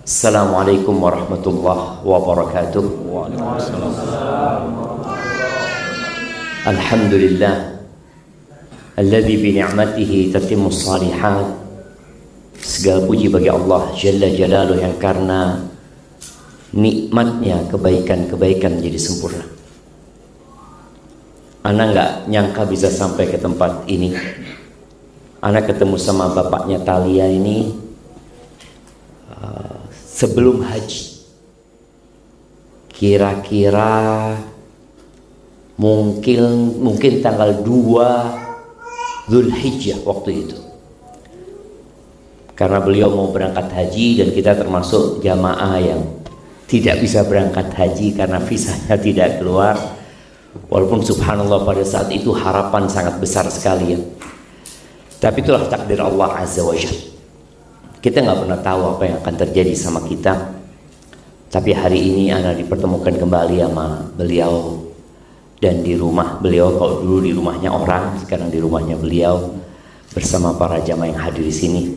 Assalamualaikum warahmatullahi wabarakatuh. Alhamdulillah alladzi bi ni'matihi tatimmus shalihat. Segala puji bagi Allah Jalla Jalaluhu yang karena nikmatnya kebaikan-kebaikan menjadi sempurna. Ana nggak nyangka bisa sampai ke tempat ini. Ana ketemu sama bapaknya Talia ini sebelum haji, kira-kira mungkin tanggal 2 Dzulhijjah waktu itu, karena beliau mau berangkat haji dan kita termasuk jamaah yang tidak bisa berangkat haji karena visanya tidak keluar. Walaupun subhanallah pada saat itu harapan sangat besar sekali ya, tapi itulah takdir Allah Azza wa Jalla. Kita nggak pernah tahu apa yang akan terjadi sama kita. Tapi hari ini ana dipertemukan kembali sama beliau. Dan di rumah beliau, kalau dulu di rumahnya orang, sekarang di rumahnya beliau bersama para jamaah yang hadir di sini.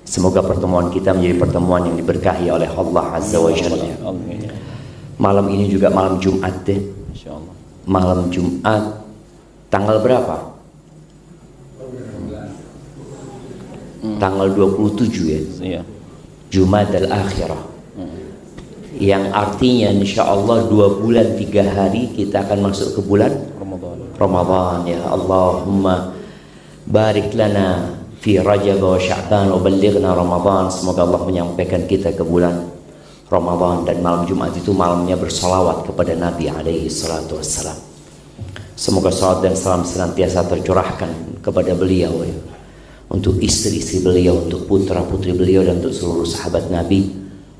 Semoga pertemuan kita menjadi pertemuan yang diberkahi oleh Allah Azza wa Jalla. Malam ini juga malam Jumat deh. Malam Jumat tanggal berapa? Tanggal 27 ya, iya. Jumadal Akhirah, yang artinya insya Allah 2 bulan 3 hari kita akan masuk ke bulan Ramadan. Ya Allahumma barik lana fi Rajab wa Sya'ban wa ballighna Ramadan. Semoga Allah menyampaikan kita ke bulan Ramadan, dan malam Jumat itu malamnya bersolawat kepada Nabi alaihi salatu wassalam. Semoga salawat dan salam senantiasa tercurahkan kepada beliau ya, untuk istri-istri beliau, untuk putra-putri beliau, dan untuk seluruh sahabat Nabi.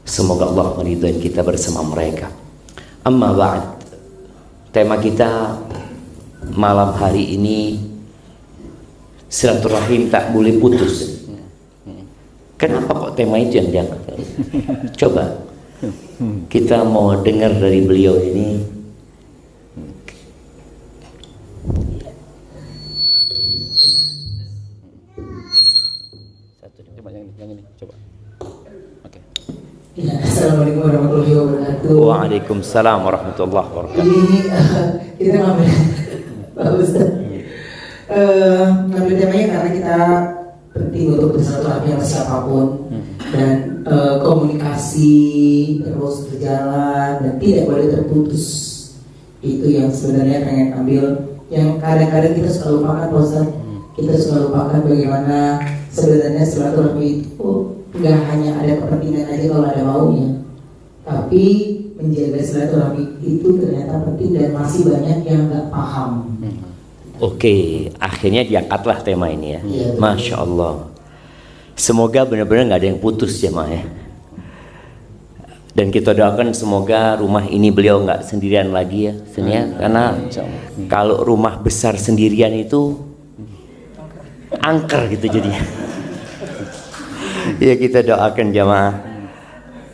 Semoga Allah meridhai kita bersama mereka. Amma ba'd, tema kita malam hari ini silaturahim tak boleh putus. Kenapa kok tema itu yang diangkat? Coba kita mau dengar dari beliau ini. Yang ini coba. Oke. Ya, assalamualaikum warahmatullahi wabarakatuh. Waalaikumsalam warahmatullahi wabarakatuh. Ini kita ngambil Pak Ustaz. Ngambil temanya karena kita penting untuk bersilaturahmi sama siapapun, dan komunikasi terus berjalan dan tidak boleh terputus. Itu yang sebenarnya pengen ambil, yang kadang-kadang kita suka lupakan Pak Ustaz. Kita suka lupakan bagaimana sebenarnya silaturahmi itu nggak hanya ada kepentingan aja kalau ada maunya, tapi menjaga silaturahmi itu ternyata penting dan masih banyak yang nggak paham. Oke, akhirnya diangkatlah tema ini ya. Iya, Masya Allah. Semoga benar-benar nggak ada yang putus jemaah ya. Dan kita doakan semoga rumah ini beliau nggak sendirian lagi ya, karena kalau rumah besar sendirian itu angker gitu jadinya. Ya kita doakan jamaah.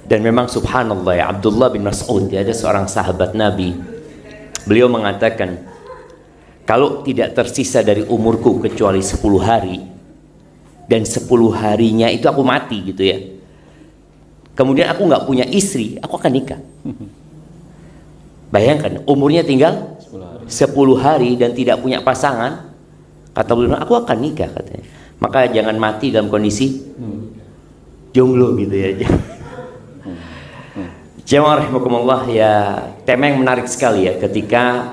Dan memang subhanallah ya, Abdullah bin Mas'ud ya, ada seorang sahabat Nabi. Beliau mengatakan, kalau tidak tersisa dari umurku kecuali 10 hari, dan 10 harinya itu aku mati gitu ya, kemudian aku nggak punya istri, aku akan nikah. Bayangkan umurnya tinggal 10 hari dan tidak punya pasangan. Kata beliau, aku akan nikah katanya. Maka jangan mati dalam kondisi jomblo gitu ya. Jemaah rahimakumullah ya, tema yang menarik sekali ya, ketika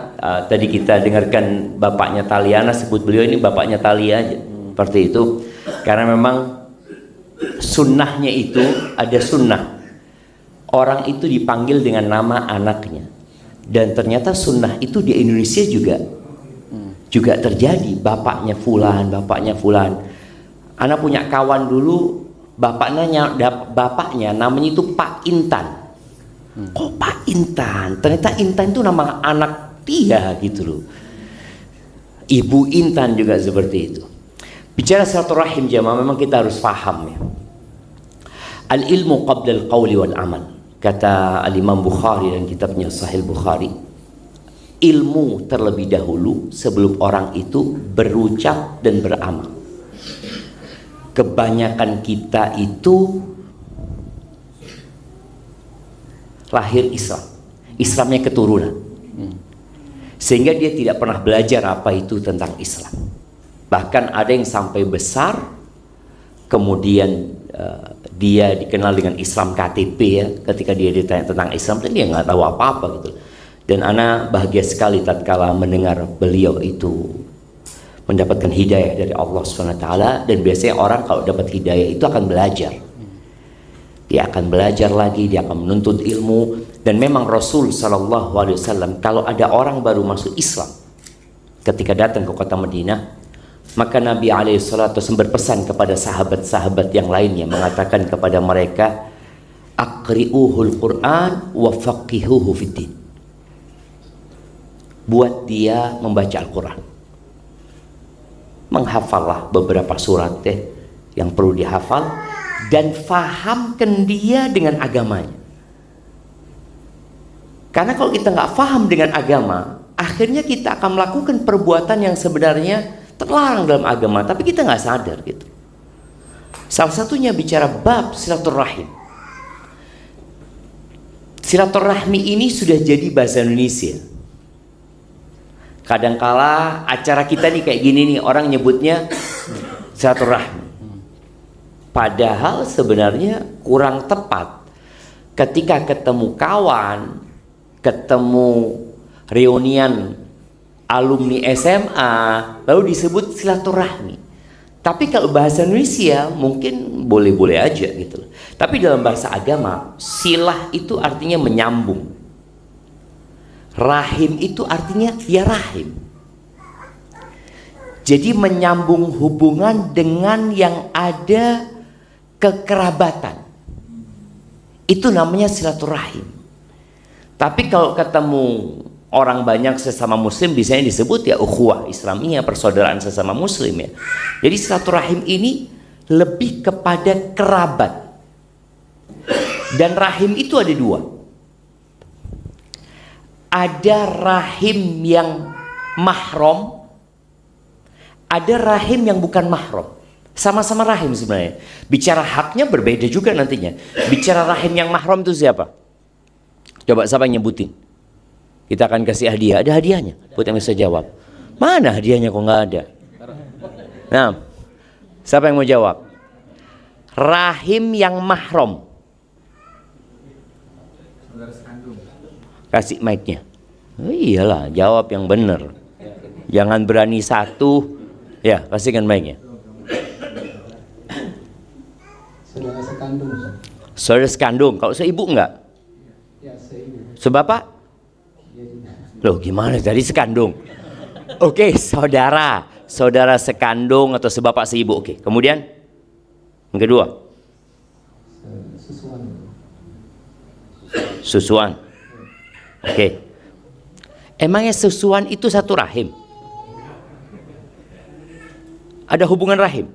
tadi kita dengarkan bapaknya Taliana, sebut beliau ini bapaknya Talia aja. Seperti itu. Karena memang sunnahnya itu ada sunnah. Orang itu dipanggil dengan nama anaknya. Dan ternyata sunnah itu di Indonesia juga terjadi, bapaknya fulan. Anak punya kawan dulu, bapaknya namanya itu Pak Intan. Kok Pak Intan? Ternyata Intan itu nama anak dia gitu loh. Ibu Intan juga seperti itu. Bicara silaturahim jamaah, memang kita harus paham ya. Al ilmu qabla al qawli wal amal. Kata Al Imam Bukhari dan kitabnya Sahih Bukhari, ilmu terlebih dahulu sebelum orang itu berucap dan beramal. Kebanyakan kita itu lahir Islam, Islamnya keturunan, sehingga dia tidak pernah belajar apa itu tentang Islam. Bahkan ada yang sampai besar, kemudian dia dikenal dengan Islam KTP ya, ketika dia ditanya tentang Islam dia nggak tahu apa-apa gitu. Dan ana bahagia sekali tatkala mendengar beliau itu mendapatkan hidayah dari Allah SWT. Dan biasanya orang kalau dapat hidayah itu akan belajar, dia akan belajar lagi, dia akan menuntut ilmu. Dan memang Rasul SAW kalau ada orang baru masuk Islam ketika datang ke kota Madinah, maka Nabi SAW berpesan kepada sahabat-sahabat yang lainnya, mengatakan kepada mereka, aqri'uhul Qur'an wa faqihuhu fiddin. Buat dia membaca Al-Quran, menghafallah beberapa surat yang perlu dihafal, dan fahamkan dia dengan agamanya. Karena kalau kita nggak faham dengan agama, akhirnya kita akan melakukan perbuatan yang sebenarnya terlarang dalam agama, tapi kita nggak sadar gitu. Salah satunya bicara bab silaturahim. Silaturahmi ini sudah jadi bahasa Indonesia. Kadangkala acara kita nih kayak gini nih, orang nyebutnya silaturahmi. Padahal sebenarnya kurang tepat. Ketika ketemu kawan, ketemu reunian alumni SMA, lalu disebut silaturahmi. Tapi kalau bahasa Indonesia mungkin boleh-boleh aja gitu. Tapi dalam bahasa agama, silah itu artinya menyambung. Rahim itu artinya ya rahim. Jadi menyambung hubungan dengan yang ada kekerabatan. Itu namanya silaturahim. Tapi kalau ketemu orang banyak sesama muslim, biasanya disebut ya ukhuwah Islamiyah, persaudaraan sesama muslim ya. Jadi silaturahim ini lebih kepada kerabat. Dan rahim itu ada dua. Ada rahim yang mahram, ada rahim yang bukan mahram. Sama-sama rahim sebenarnya. Bicara haknya berbeda juga nantinya. Bicara rahim yang mahram itu siapa? Coba siapa yang nyebutin? Kita akan kasih hadiah. Ada hadiahnya buat yang bisa jawab. Mana hadiahnya kok nggak ada? Nah, siapa yang mau jawab? Rahim yang mahram. Kasih mic-nya. Oh, iyalah, jawab yang benar. Jangan berani satu. Ya, kasihkan mic-nya. Saudara sekandung. Saudara sekandung. Kalau seibu enggak? Ya, seibu. Sebapak? Loh, gimana tadi sekandung? Oke, saudara. Saudara sekandung atau sebapak seibu. Oke, kemudian? Yang kedua? Susuan. Susuan. Oke. Emangnya susuan itu satu rahim? Ada hubungan rahim?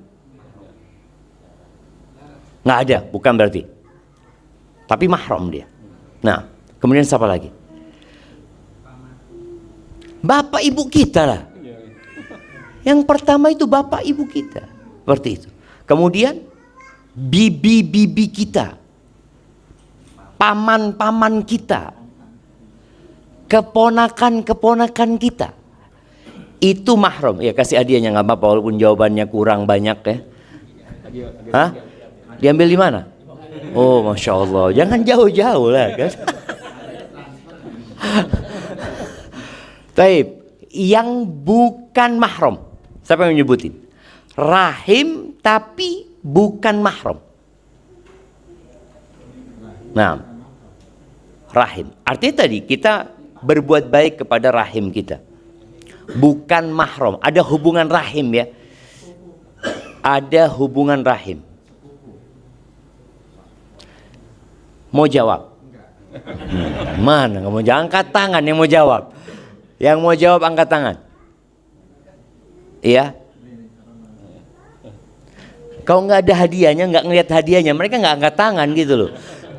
Nggak ada, bukan berarti. Tapi mahram dia. Nah, kemudian siapa lagi? Bapak ibu kita lah. Yang pertama itu bapak ibu kita. Seperti itu. Kemudian bibi-bibi kita. Paman-paman kita. Keponakan-keponakan kita. Itu mahram. Ya, kasih hadiahnya nggak apa-apa walaupun jawabannya kurang banyak ya. Hah? Diambil di mana? Oh, Masya Allah. Jangan jauh-jauh lah kan. Taib. Yang bukan mahram. Siapa yang menyebutin? Rahim tapi bukan mahram. Nah, rahim. Artinya tadi kita berbuat baik kepada rahim kita. Bukan mahram. Ada hubungan rahim ya. Ada hubungan rahim. Mau jawab? Mana nggak mau jawab? Angkat tangan yang mau jawab. Yang mau jawab angkat tangan. Iya. Kalau nggak ada hadiahnya, nggak ngelihat hadiahnya, mereka nggak angkat tangan gitu loh.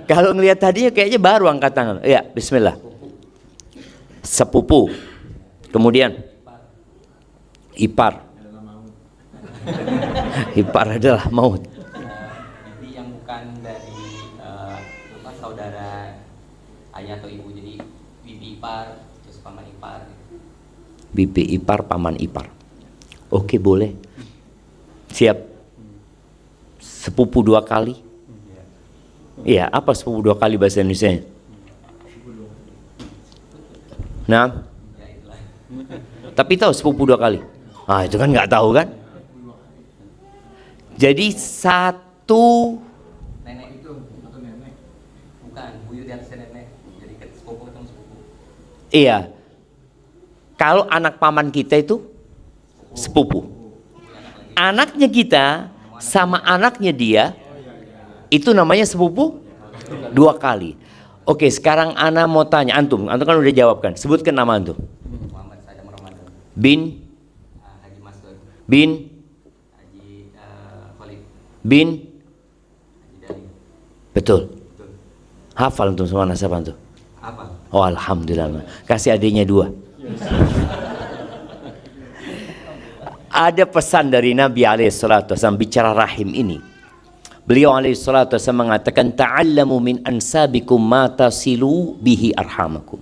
Kalau ngelihat hadiahnya kayaknya baru angkat tangan. Iya, bismillah. Sepupu. Kemudian ipar. Ipar adalah maut. Jadi yang bukan dari saudara ayah atau ibu, jadi bibi ipar terus paman ipar. Bibi ipar, paman ipar. Oke, boleh. Siap. Sepupu 2 kali. Iya, apa sepupu 2 kali bahasa Indonesia? Nah, tapi tahu sepupu 2 kali? Ah, itu kan nggak tahu kan? Jadi satu Nenek itu atau nenek? Bukan, buyut di atasnya nenek. Jadi sepupu ketemu sepupu. iya. Kalau anak paman kita itu sepupu. Anaknya kita sama anaknya dia itu namanya sepupu 2 kali. Oke, sekarang Ana mau tanya, antum kan udah jawab kan? Sebutkan nama antum. Muhammad Sadam Ramadan. Bin Haji Mastur. bin Haji Khalid. bin Haji Dali. betul. Betul. Hafal antum semua nasab antum. Apa? Oh, alhamdulillah. Kasih adiknya 2. Ada pesan dari Nabi SAW bicara rahim ini. Beliau SAW mengatakan, ta'allamu min ansabikum ma tasilu bihi arhamakum.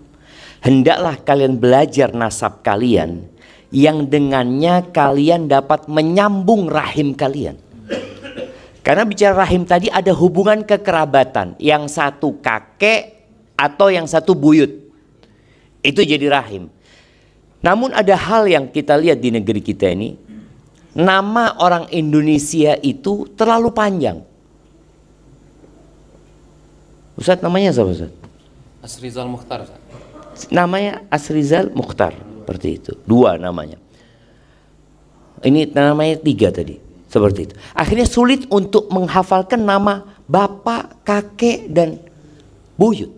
Hendaklah kalian belajar nasab kalian yang dengannya kalian dapat menyambung rahim kalian. Karena bicara rahim tadi ada hubungan kekerabatan. Yang satu kakek atau yang satu buyut. Itu jadi rahim. Namun ada hal yang kita lihat di negeri kita ini. Nama orang Indonesia itu terlalu panjang. Ustaz, namanya siapa Ustaz? Asrizal Mukhtar. Namanya Asrizal Mukhtar. Seperti itu. 2 namanya. Ini namanya 3 tadi. Seperti itu. Akhirnya sulit untuk menghafalkan nama bapak, kakek, dan buyut.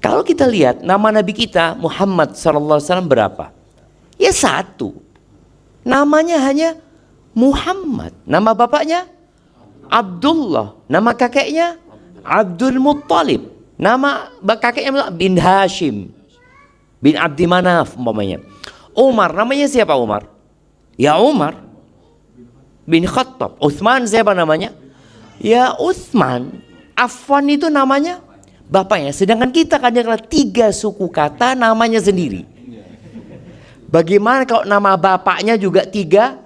Kalau kita lihat nama Nabi kita Muhammad SAW berapa? Ya 1. Namanya hanya Muhammad. Nama bapaknya Abdullah. Nama kakeknya Abdul Muttalib. Nama kakeknya bin Hashim, bin Abdi Manaf umpamanya. Umar, namanya siapa Umar? Ya Umar bin Khattab. Utsman siapa namanya? Ya Utsman. Affan itu namanya bapaknya. Sedangkan kita kadang-kadang 3 suku kata namanya sendiri. Bagaimana kalau nama bapaknya juga 3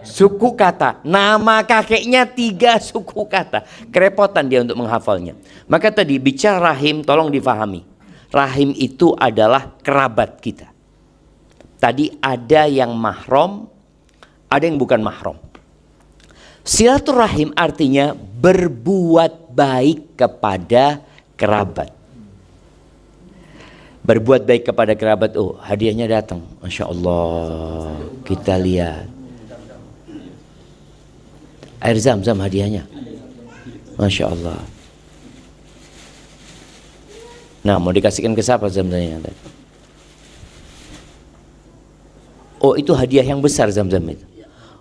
suku kata, nama kakeknya 3 suku kata, kerepotan dia untuk menghafalnya. Maka tadi bicara rahim, tolong difahami. Rahim itu adalah kerabat kita. Tadi ada yang mahram, ada yang bukan mahram. Silaturahim artinya berbuat baik kepada kerabat. Berbuat baik kepada kerabat. Oh, hadiahnya datang. Masya Allah. Kita lihat. Air zam-zam hadiahnya. Masya Allah. Nah, mau dikasihkan ke siapa zam-zamnya? Oh, itu hadiah yang besar zam-zam itu.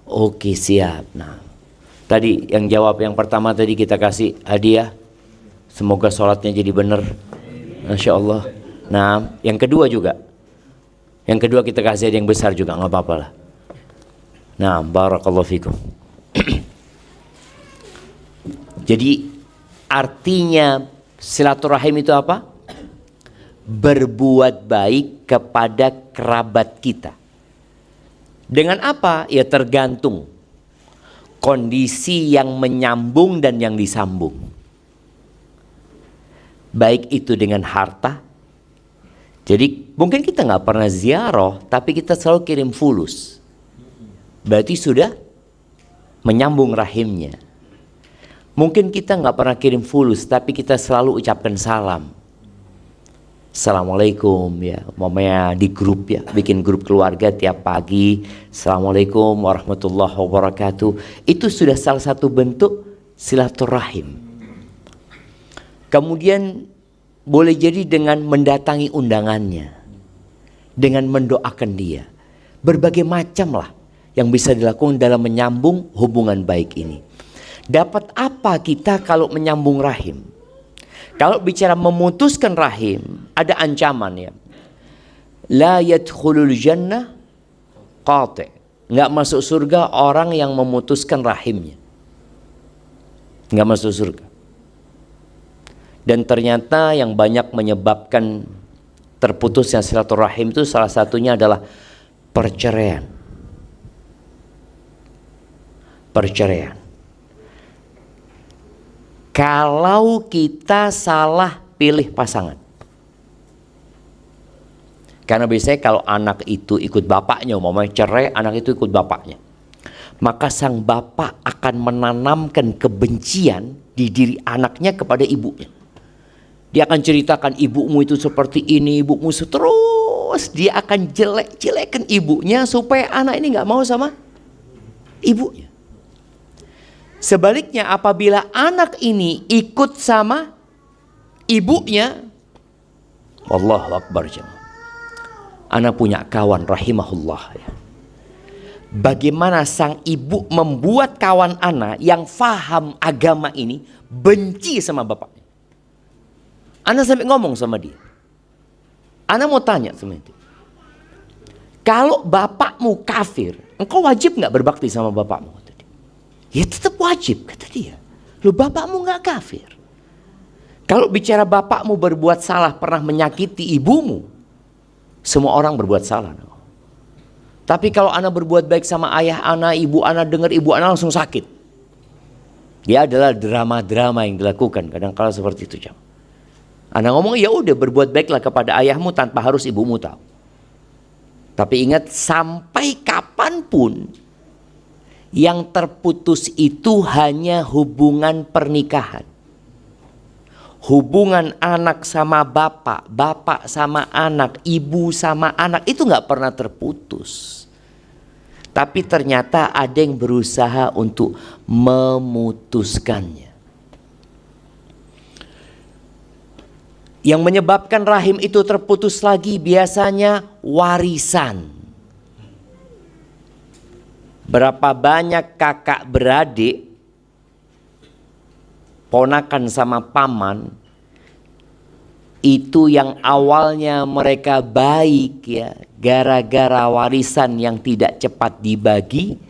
Oke, siap. Nah, tadi yang jawab yang pertama tadi kita kasih hadiah. Semoga sholatnya jadi benar. Masya Allah. Nah, yang kedua juga. Yang kedua kita kasih hadiah yang besar juga, nggak apa-apa lah. Nah, barakallahu fikum. Jadi artinya silaturahim itu apa? Berbuat baik kepada kerabat kita. Dengan apa? Ya tergantung kondisi yang menyambung dan yang disambung. Baik itu dengan harta. Jadi mungkin kita nggak pernah ziarah, tapi kita selalu kirim fulus. Berarti sudah menyambung rahimnya. Mungkin kita nggak pernah kirim fulus, tapi kita selalu ucapkan salam. Assalamualaikum ya, mamanya di grup ya, bikin grup keluarga tiap pagi. Assalamualaikum warahmatullahi wabarakatuh. Itu sudah salah satu bentuk silaturahim. Kemudian boleh jadi dengan mendatangi undangannya, dengan mendoakan dia. Berbagai macam lah yang bisa dilakukan dalam menyambung hubungan baik ini. Dapat apa kita kalau menyambung rahim? Kalau bicara memutuskan rahim, ada ancaman ya. La yadkhulul jannah qati'. Enggak masuk surga orang yang memutuskan rahimnya. Enggak masuk surga. Dan ternyata yang banyak menyebabkan terputusnya silaturahim itu salah satunya adalah perceraian. Perceraian. Kalau kita salah pilih pasangan. Karena biasanya kalau anak itu ikut bapaknya, umpamanya cerai, anak itu ikut bapaknya, maka sang bapak akan menanamkan kebencian di diri anaknya kepada ibunya. Dia akan ceritakan ibumu itu seperti ini, ibumu terus dia akan jelek-jelekan ibunya supaya anak ini nggak mau sama ibunya. Sebaliknya apabila anak ini ikut sama ibunya, Allahu Akbar jemaah. Anak punya kawan rahimahullah ya. Bagaimana sang ibu membuat kawan anak yang faham agama ini benci sama bapaknya. Anak sampai ngomong sama dia. Anak mau tanya sama dia. Kalau bapakmu kafir, engkau wajib nggak berbakti sama bapakmu? Kata dia. Ya tetap wajib, kata dia. Loh, bapakmu nggak kafir. Kalau bicara bapakmu berbuat salah, pernah menyakiti ibumu, semua orang berbuat salah. Tapi kalau anak berbuat baik sama ayah anak, ibu anak, dengar ibu anak langsung sakit. Dia adalah drama-drama yang dilakukan kadang-kala seperti itu, jam. Anak ngomong, ya udah berbuat baiklah kepada ayahmu tanpa harus ibumu tahu. Tapi ingat, sampai kapanpun yang terputus itu hanya hubungan pernikahan. Hubungan anak sama bapak, bapak sama anak, ibu sama anak itu nggak pernah terputus. Tapi ternyata ada yang berusaha untuk memutuskannya. Yang menyebabkan rahim itu terputus lagi biasanya warisan. Berapa banyak kakak beradik, ponakan sama paman, itu yang awalnya mereka baik ya, gara-gara warisan yang tidak cepat dibagi,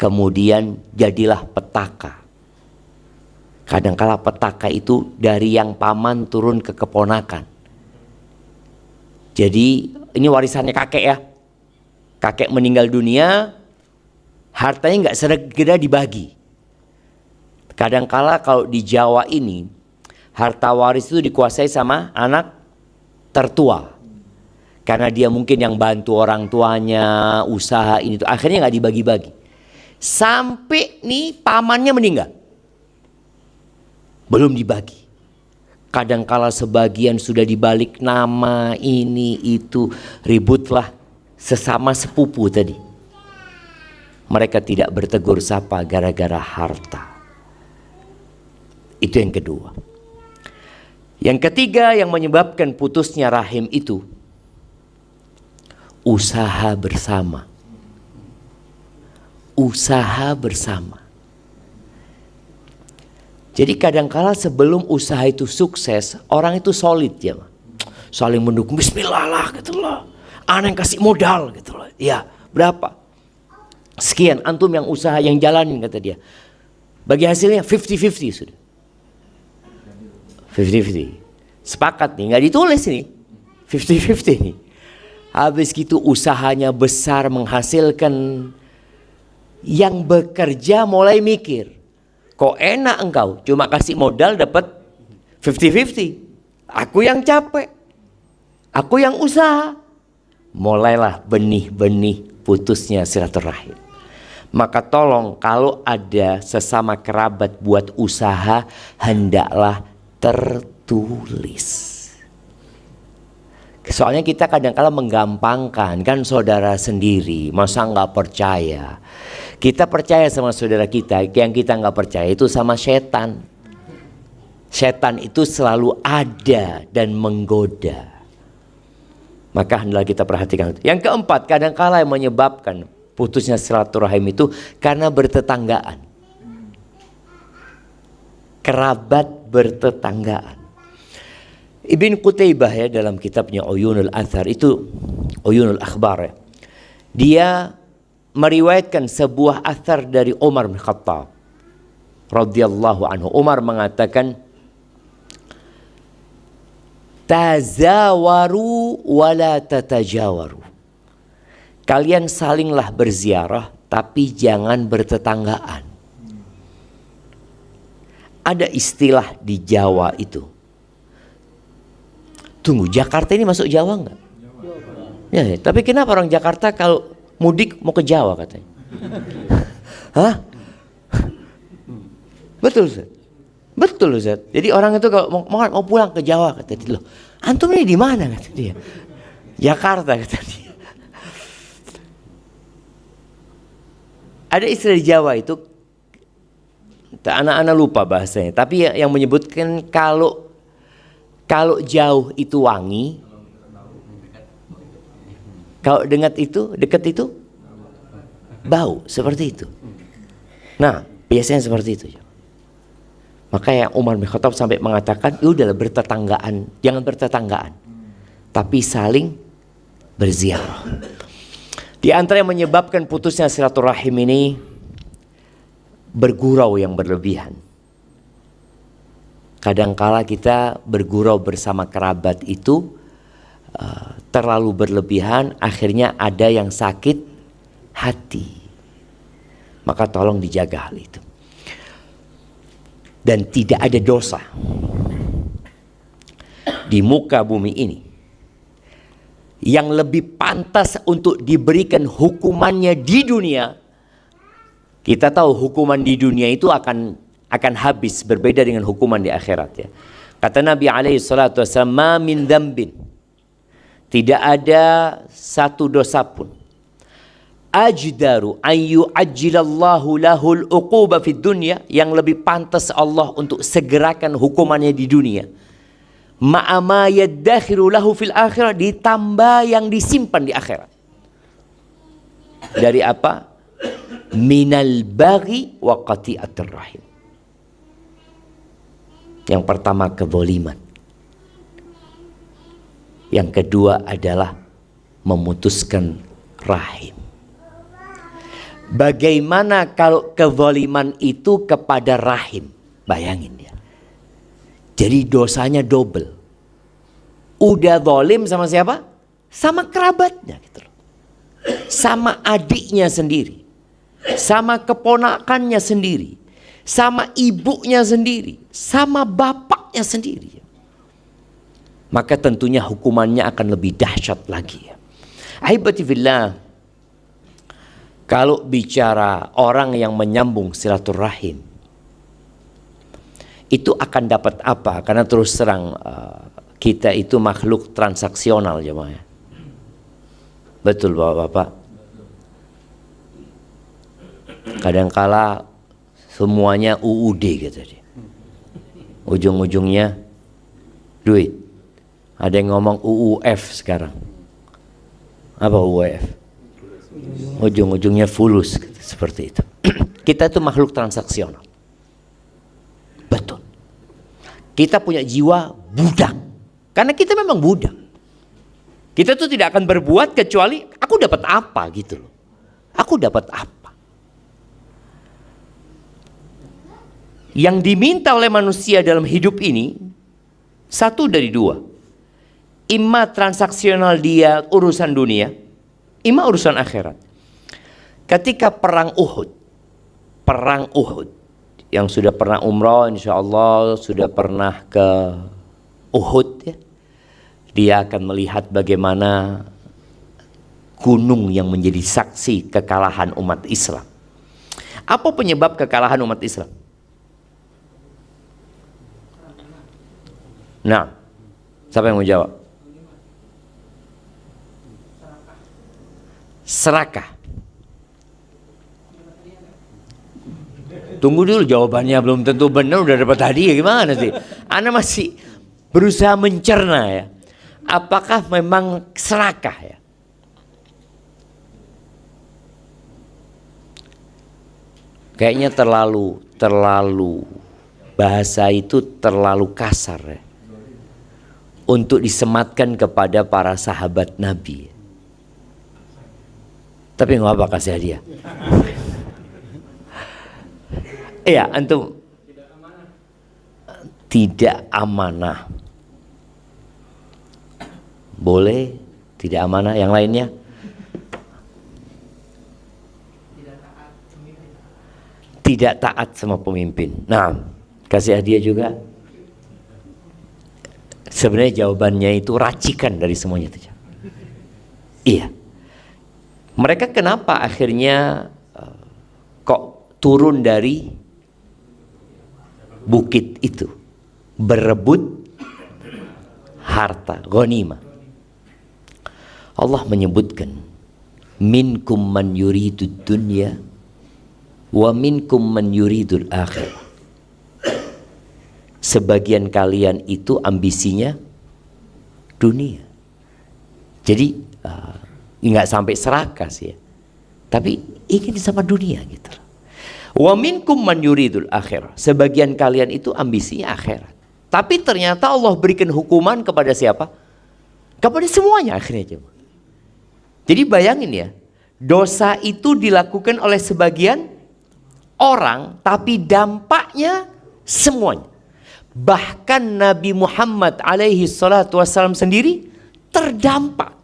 kemudian jadilah petaka. Kadangkala petaka itu dari yang paman turun ke keponakan. Jadi ini warisannya kakek ya. Kakek meninggal dunia, hartanya nggak segera dibagi. Kadangkala kalau di Jawa ini, harta waris itu dikuasai sama anak tertua. Karena dia mungkin yang bantu orang tuanya, usaha ini tuh, akhirnya nggak dibagi-bagi. Sampai nih pamannya meninggal, belum dibagi. Kadangkala sebagian sudah dibalik nama ini itu, ributlah sesama sepupu tadi. Mereka tidak bertegur sapa gara-gara harta. Itu yang kedua. Yang ketiga yang menyebabkan putusnya rahim itu, usaha bersama. Usaha bersama. Jadi kadangkala sebelum usaha itu sukses, orang itu solid ya, saling mendukung. Bismillah lah gitu loh. Ana yang kasih modal gitu loh. Ya berapa? Sekian, antum yang usaha yang jalanin, kata dia. Bagi hasilnya 50-50 sudah. 50-50. Sepakat nih, nggak ditulis ini. 50-50 nih. Habis gitu usahanya besar menghasilkan, yang bekerja mulai mikir. Kok enak engkau cuma kasih modal dapat 50-50. Aku yang capek, aku yang usaha. Mulailah benih-benih putusnya silaturahim. Maka tolong kalau ada sesama kerabat buat usaha, hendaklah tertulis. Soalnya kita kadang-kala menggampangkan, kan saudara sendiri, masa nggak percaya. Kita percaya sama saudara kita, yang kita nggak percaya itu sama setan. Setan itu selalu ada dan menggoda. Maka hendaklah kita perhatikan. Yang keempat, kadang-kala yang menyebabkan putusnya silaturahim itu karena bertetanggaan. Kerabat bertetanggaan. Ibn Qutaybah ya dalam kitabnya Uyunul Athar itu, Uyunul Akhbar ya, dia meriwayatkan sebuah athar dari Umar bin Khattab radhiyallahu anhu. Umar mengatakan, tazawaru wala tatajawaru. Kalian salinglah berziarah, tapi jangan bertetanggaan. Ada istilah di Jawa itu. Tunggu, Jakarta ini masuk Jawa enggak? Ya, tapi kenapa orang Jakarta kalau mudik mau ke Jawa katanya? Hah? Betul, Ustaz. Betul, Ustaz. Jadi orang itu kalau mau pulang ke Jawa, kata dia, loh, antum ini di mana, kata dia? Jakarta, kata dia. Ada istilah di Jawa itu, anak-anak lupa bahasanya, tapi yang menyebutkan kalau jauh itu wangi, kalau dekat itu bau, seperti itu. Nah, biasanya seperti itu. Makanya Umar bin Khattab sampai mengatakan, ya udahlah bertetanggaan, jangan bertetanggaan, tapi saling berziarah. Di antara yang menyebabkan putusnya silaturahim ini, bergurau yang berlebihan. Kadangkala kita bergurau bersama kerabat itu terlalu berlebihan, akhirnya ada yang sakit hati. Maka tolong dijaga hal itu. Dan tidak ada dosa di muka bumi ini yang lebih pantas untuk diberikan hukumannya di dunia. Kita tahu hukuman di dunia itu akan habis, berbeda dengan hukuman di akhirat, ya. Kata Nabi alaihi salatu wasallam, "Ma min dzambin." Tidak ada satu dosa pun ajdaru an yu'ajjilallahu lahul uquba fid dunya, yang lebih pantas Allah untuk segerakan hukumannya di dunia, ma'ama yaddakhiru lahu fil akhirah, ditambah yang disimpan di akhirat. Dari apa? Minal baghi wa qati'atir rahim. Yang pertama kezaliman. Yang kedua adalah memutuskan rahim. Bagaimana kalau kezaliman itu kepada rahim? Bayangin ya. Jadi dosanya double. Udah zalim sama siapa? Sama kerabatnya gitu loh. Sama adiknya sendiri. Sama keponakannya sendiri. Sama ibunya sendiri. Sama bapaknya sendiri. Maka tentunya hukumannya akan lebih dahsyat lagi, ya. Ahibati fillah, kalau bicara orang yang menyambung silaturahim, itu akan dapat apa? Karena terus terang kita itu makhluk transaksional, jemaah. Betul Bapak-bapak. Kadangkala semuanya UUD gitu dia. Ujung-ujungnya duit. Ada yang ngomong UUF sekarang. Apa UUF? Ujung-ujungnya fulus gitu, seperti itu. Kita itu makhluk transaksional. Betul. Kita punya jiwa budak. Karena kita memang budak. Kita tuh tidak akan berbuat kecuali aku dapat apa gitu loh. Aku dapat apa? Yang diminta oleh manusia dalam hidup ini satu dari dua. Imma transaksional dia urusan dunia, imma urusan akhirat. Ketika perang Uhud, yang sudah pernah umrah, insya Allah sudah pernah ke Uhud, ya, dia akan melihat bagaimana gunung yang menjadi saksi kekalahan umat Islam. Apa penyebab kekalahan umat Islam? Nah, siapa yang mau jawab? Serakah. Tunggu dulu, jawabannya belum tentu benar, udah dapat hadiah gimana sih? Anda masih berusaha mencerna, ya. Apakah memang serakah, ya? Kayaknya terlalu bahasa itu terlalu kasar, ya, untuk disematkan kepada para sahabat Nabi. Tapi nggak apa, kasih hadiah. Iya, antum tidak amanah. Boleh, tidak amanah. Yang lainnya? Tidak taat sama pemimpin. Nah, kasih hadiah juga. Sebenarnya jawabannya itu racikan dari semuanya itu. Iya. Mereka kenapa akhirnya kok turun dari bukit itu? Berebut harta, ghanimah. Allah menyebutkan, minkum man yuridud dunya wa minkum man yuridul akhirah. Sebagian kalian itu ambisinya dunia. Jadi nggak sampai serakah sih ya, tapi ingin sama dunia gitu. Wa minkum man yuridul akhirah. Sebagian kalian itu ambisinya akhirat. Tapi ternyata Allah berikan hukuman kepada siapa? Kepada semuanya akhirnya. Jadi bayangin ya, dosa itu dilakukan oleh sebagian orang, tapi dampaknya semuanya. Bahkan Nabi Muhammad alaihi salatu wassalam sendiri terdampak.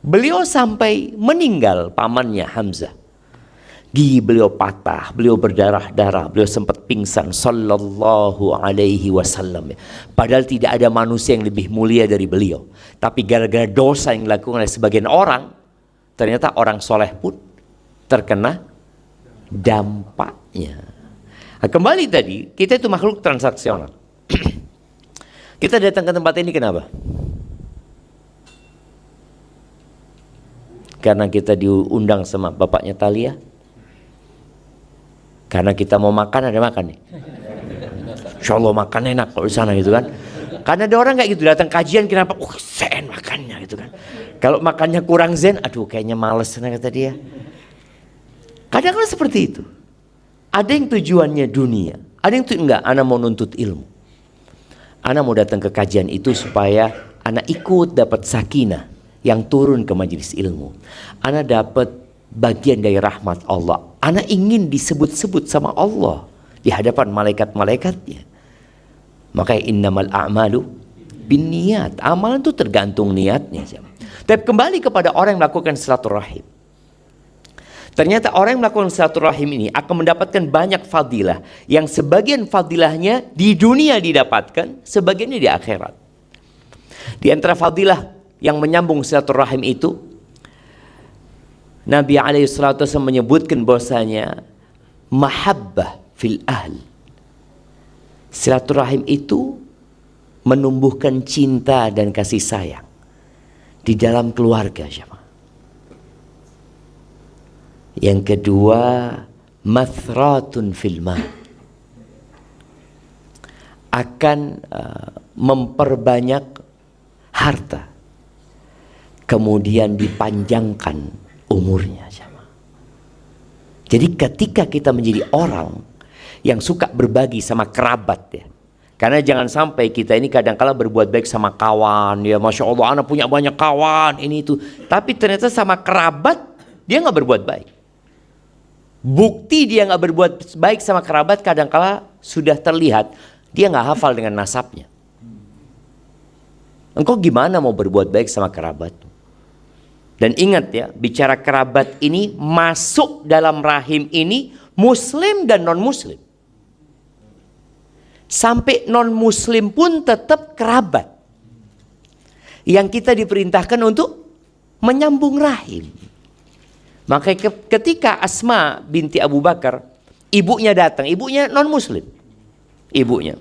Beliau sampai meninggal pamannya Hamzah. Gigi beliau patah, beliau berdarah-darah, beliau sempat pingsan sallallahu alaihi wasallam. Padahal tidak ada manusia yang lebih mulia dari beliau. Tapi gara-gara dosa yang dilakukan oleh sebagian orang, ternyata orang soleh pun terkena dampaknya. Nah, kembali tadi, kita itu makhluk transaksional. Kita datang ke tempat ini kenapa? Karena kita diundang sama bapaknya Thalia. Karena kita mau makan, ada makan nih. Insya Allah makan enak kalau di sana gitu kan. Karena ada orang kayak gitu datang kajian, kenapa? Zen makannya gitu kan. Kalau makannya kurang zen, aduh kayaknya males kata dia. Kadang-kadang seperti itu. Ada yang tujuannya dunia, ada yang enggak. Ana mau nuntut ilmu. Ana mau datang ke kajian itu supaya ana ikut dapat sakinah yang turun ke majelis ilmu. Ana dapat bagian dari rahmat Allah. Ana ingin disebut-sebut sama Allah di hadapan malaikat-malaikatnya. Makanya innamal a'malu binniyat. Amalan itu tergantung niatnya. Tapi kembali kepada orang yang melakukan silaturahim. Ternyata orang yang melakukan silaturahim ini akan mendapatkan banyak fadilah. Yang sebagian fadilahnya di dunia didapatkan, sebagiannya di akhirat. Di antara fadilah yang menyambung silaturahim itu, Nabi alaihissalatu menyebutkan bahwasanya mahabbah fil ahl. Silaturahim itu menumbuhkan cinta dan kasih sayang di dalam keluarga. Yang kedua, mathratun fil mal. Akan memperbanyak harta. Kemudian dipanjangkan umurnya. Jadi ketika kita menjadi orang yang suka berbagi sama kerabat ya. Karena jangan sampai kita ini kadang-kala berbuat baik sama kawan ya, Masya Allah anak punya banyak kawan ini itu. Tapi ternyata sama kerabat dia nggak berbuat baik. Bukti dia nggak berbuat baik sama kerabat kadang-kala sudah terlihat dia nggak hafal dengan nasabnya. Engkau gimana mau berbuat baik sama kerabat? Dan ingat ya, bicara kerabat ini masuk dalam rahim ini muslim dan non muslim. Sampai non muslim pun tetap kerabat. Yang kita diperintahkan untuk menyambung rahim. Maka ketika Asma binti Abu Bakar, ibunya datang, ibunya non muslim. Ibunya.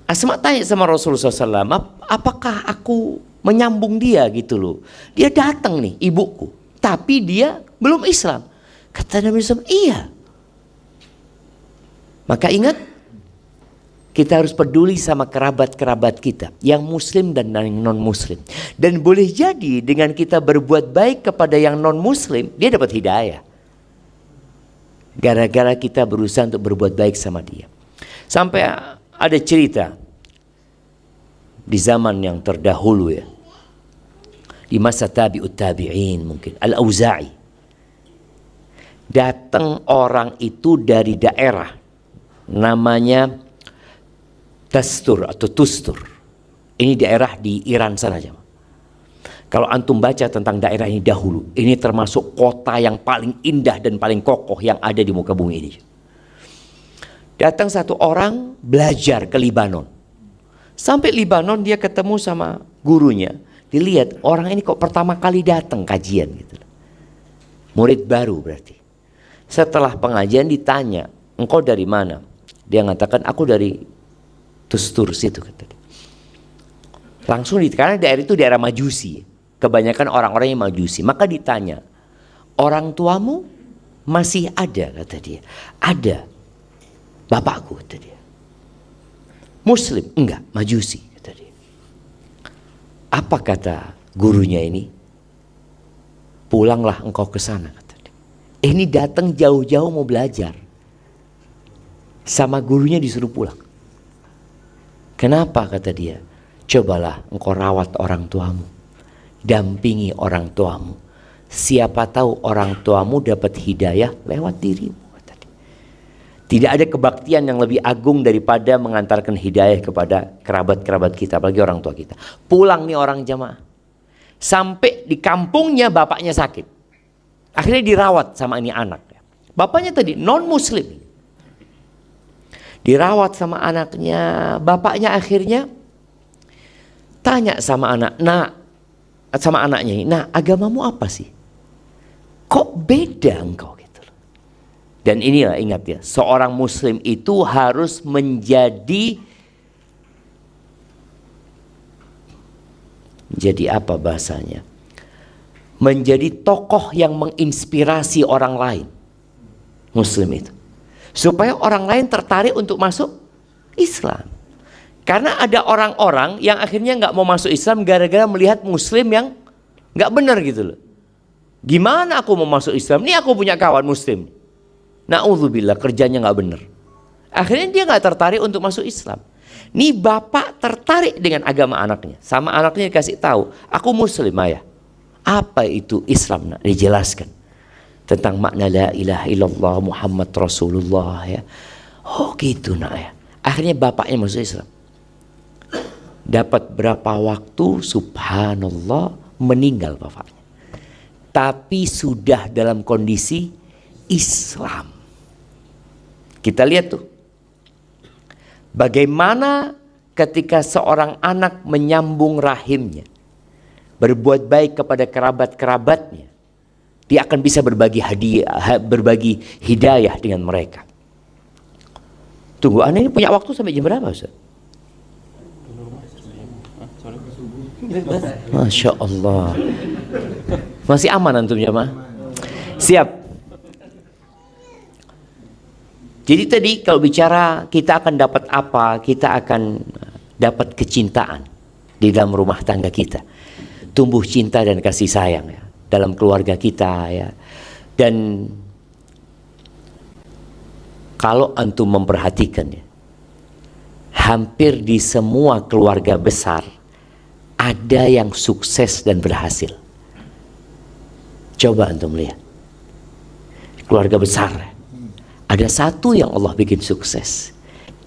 Asma tanya sama Rasulullah SAW, apakah aku menyambung dia gitu loh. Dia datang nih ibuku, tapi dia belum Islam. Kata Nabi SAW, iya. Maka ingat, kita harus peduli sama kerabat-kerabat kita, yang muslim dan yang non muslim. Dan boleh jadi dengan kita berbuat baik kepada yang non muslim, dia dapat hidayah. Gara-gara kita berusaha untuk berbuat baik sama dia. Sampai ada cerita di zaman yang terdahulu ya, di masa tabi'ut tabi'in mungkin, Al-Auza'i. Datang orang itu dari daerah namanya Tastur atau Tustur. Ini daerah di Iran sana aja. Kalau antum baca tentang daerah ini dahulu, ini termasuk kota yang paling indah dan paling kokoh yang ada di muka bumi ini. Datang satu orang belajar ke Libanon. Sampai Libanon dia ketemu sama gurunya. Dilihat orang ini kok pertama kali datang kajian gitu. Murid baru berarti. Setelah pengajian ditanya, engkau dari mana? Dia mengatakan, aku dari Tustur situ. Langsung karena daerah itu daerah Majusi. Kebanyakan orang-orang yang Majusi. Maka ditanya, orang tuamu masih ada? Kata dia. Ada. Bapakku, kata dia. Muslim? Enggak, Majusi, kata dia. Apa kata gurunya ini? Pulanglah engkau ke sana, kata dia. Ini datang jauh-jauh mau belajar. Sama gurunya disuruh pulang. Kenapa, kata dia? Cobalah engkau rawat orang tuamu. Dampingi orang tuamu. Siapa tahu orang tuamu dapat hidayah lewat dirimu. Tidak ada kebaktian yang lebih agung daripada mengantarkan hidayah kepada kerabat-kerabat kita, apalagi orang tua kita. Pulang nih orang jamaah. Sampai di kampungnya bapaknya sakit. Akhirnya dirawat sama ini anak. Bapaknya tadi non-muslim. Dirawat sama anaknya. Bapaknya akhirnya tanya sama anaknya ini, nah agamamu apa sih? Kok beda engkau? Dan inilah ingat ya, seorang muslim itu harus menjadi apa bahasanya? Menjadi tokoh yang menginspirasi orang lain. Muslim itu. Supaya orang lain tertarik untuk masuk Islam. Karena ada orang-orang yang akhirnya nggak mau masuk Islam gara-gara melihat muslim yang nggak benar gitu loh. Gimana aku mau masuk Islam? Ini aku punya kawan muslim. Na'udzubillah, kerjanya nggak benar. Akhirnya dia nggak tertarik untuk masuk Islam. Nih bapak tertarik dengan agama anaknya. Sama anaknya dikasih tahu, aku muslim ayah. Apa itu Islam? Nak dijelaskan tentang makna la ilaha illallah Muhammad Rasulullah ya. Oh gitu nak ya. Akhirnya bapaknya masuk Islam. Dapat berapa waktu, subhanallah, meninggal bapaknya. Tapi sudah dalam kondisi Islam. Kita lihat tuh, bagaimana ketika seorang anak menyambung rahimnya, berbuat baik kepada kerabat-kerabatnya, dia akan bisa berbagi hadiah, berbagi hidayah dengan mereka. Tunggu, Anda ini punya waktu sampai jam berapa, Ustaz? Masya Allah. Masih aman antum jamaah? Siap. Jadi tadi kalau bicara kita akan dapat apa, kita akan dapat kecintaan di dalam rumah tangga kita. Tumbuh cinta dan kasih sayang ya, dalam keluarga kita ya. Dan kalau antum memperhatikan ya, hampir di semua keluarga besar ada yang sukses dan berhasil. Coba antum lihat. Keluarga besar ya. Ada satu yang Allah bikin sukses.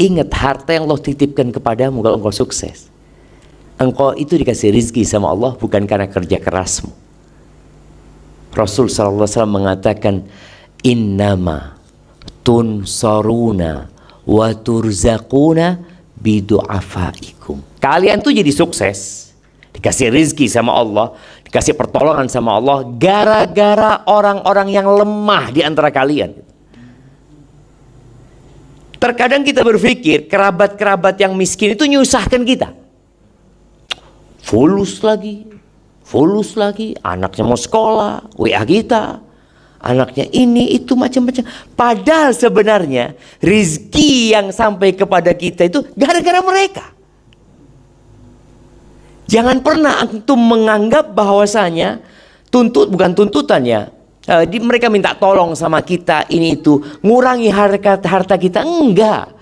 Ingat, harta yang Allah titipkan kepadamu kalau engkau sukses. Engkau itu dikasih rizki sama Allah bukan karena kerja kerasmu. Rasul SAW mengatakan, innama tunsaruna wa turzaquna bidu'afaikum. Kalian tuh jadi sukses, dikasih rizki sama Allah, dikasih pertolongan sama Allah, gara-gara orang-orang yang lemah di antara kalian. Terkadang kita berpikir kerabat-kerabat yang miskin itu nyusahkan kita. Fulus lagi, anaknya mau sekolah, WA kita, anaknya ini itu macam-macam. Padahal sebenarnya rizki yang sampai kepada kita itu gara-gara mereka. Jangan pernah antum menganggap bahwasanya bukan tuntutannya. Mereka minta tolong sama kita ini itu, ngurangi harta kita, enggak.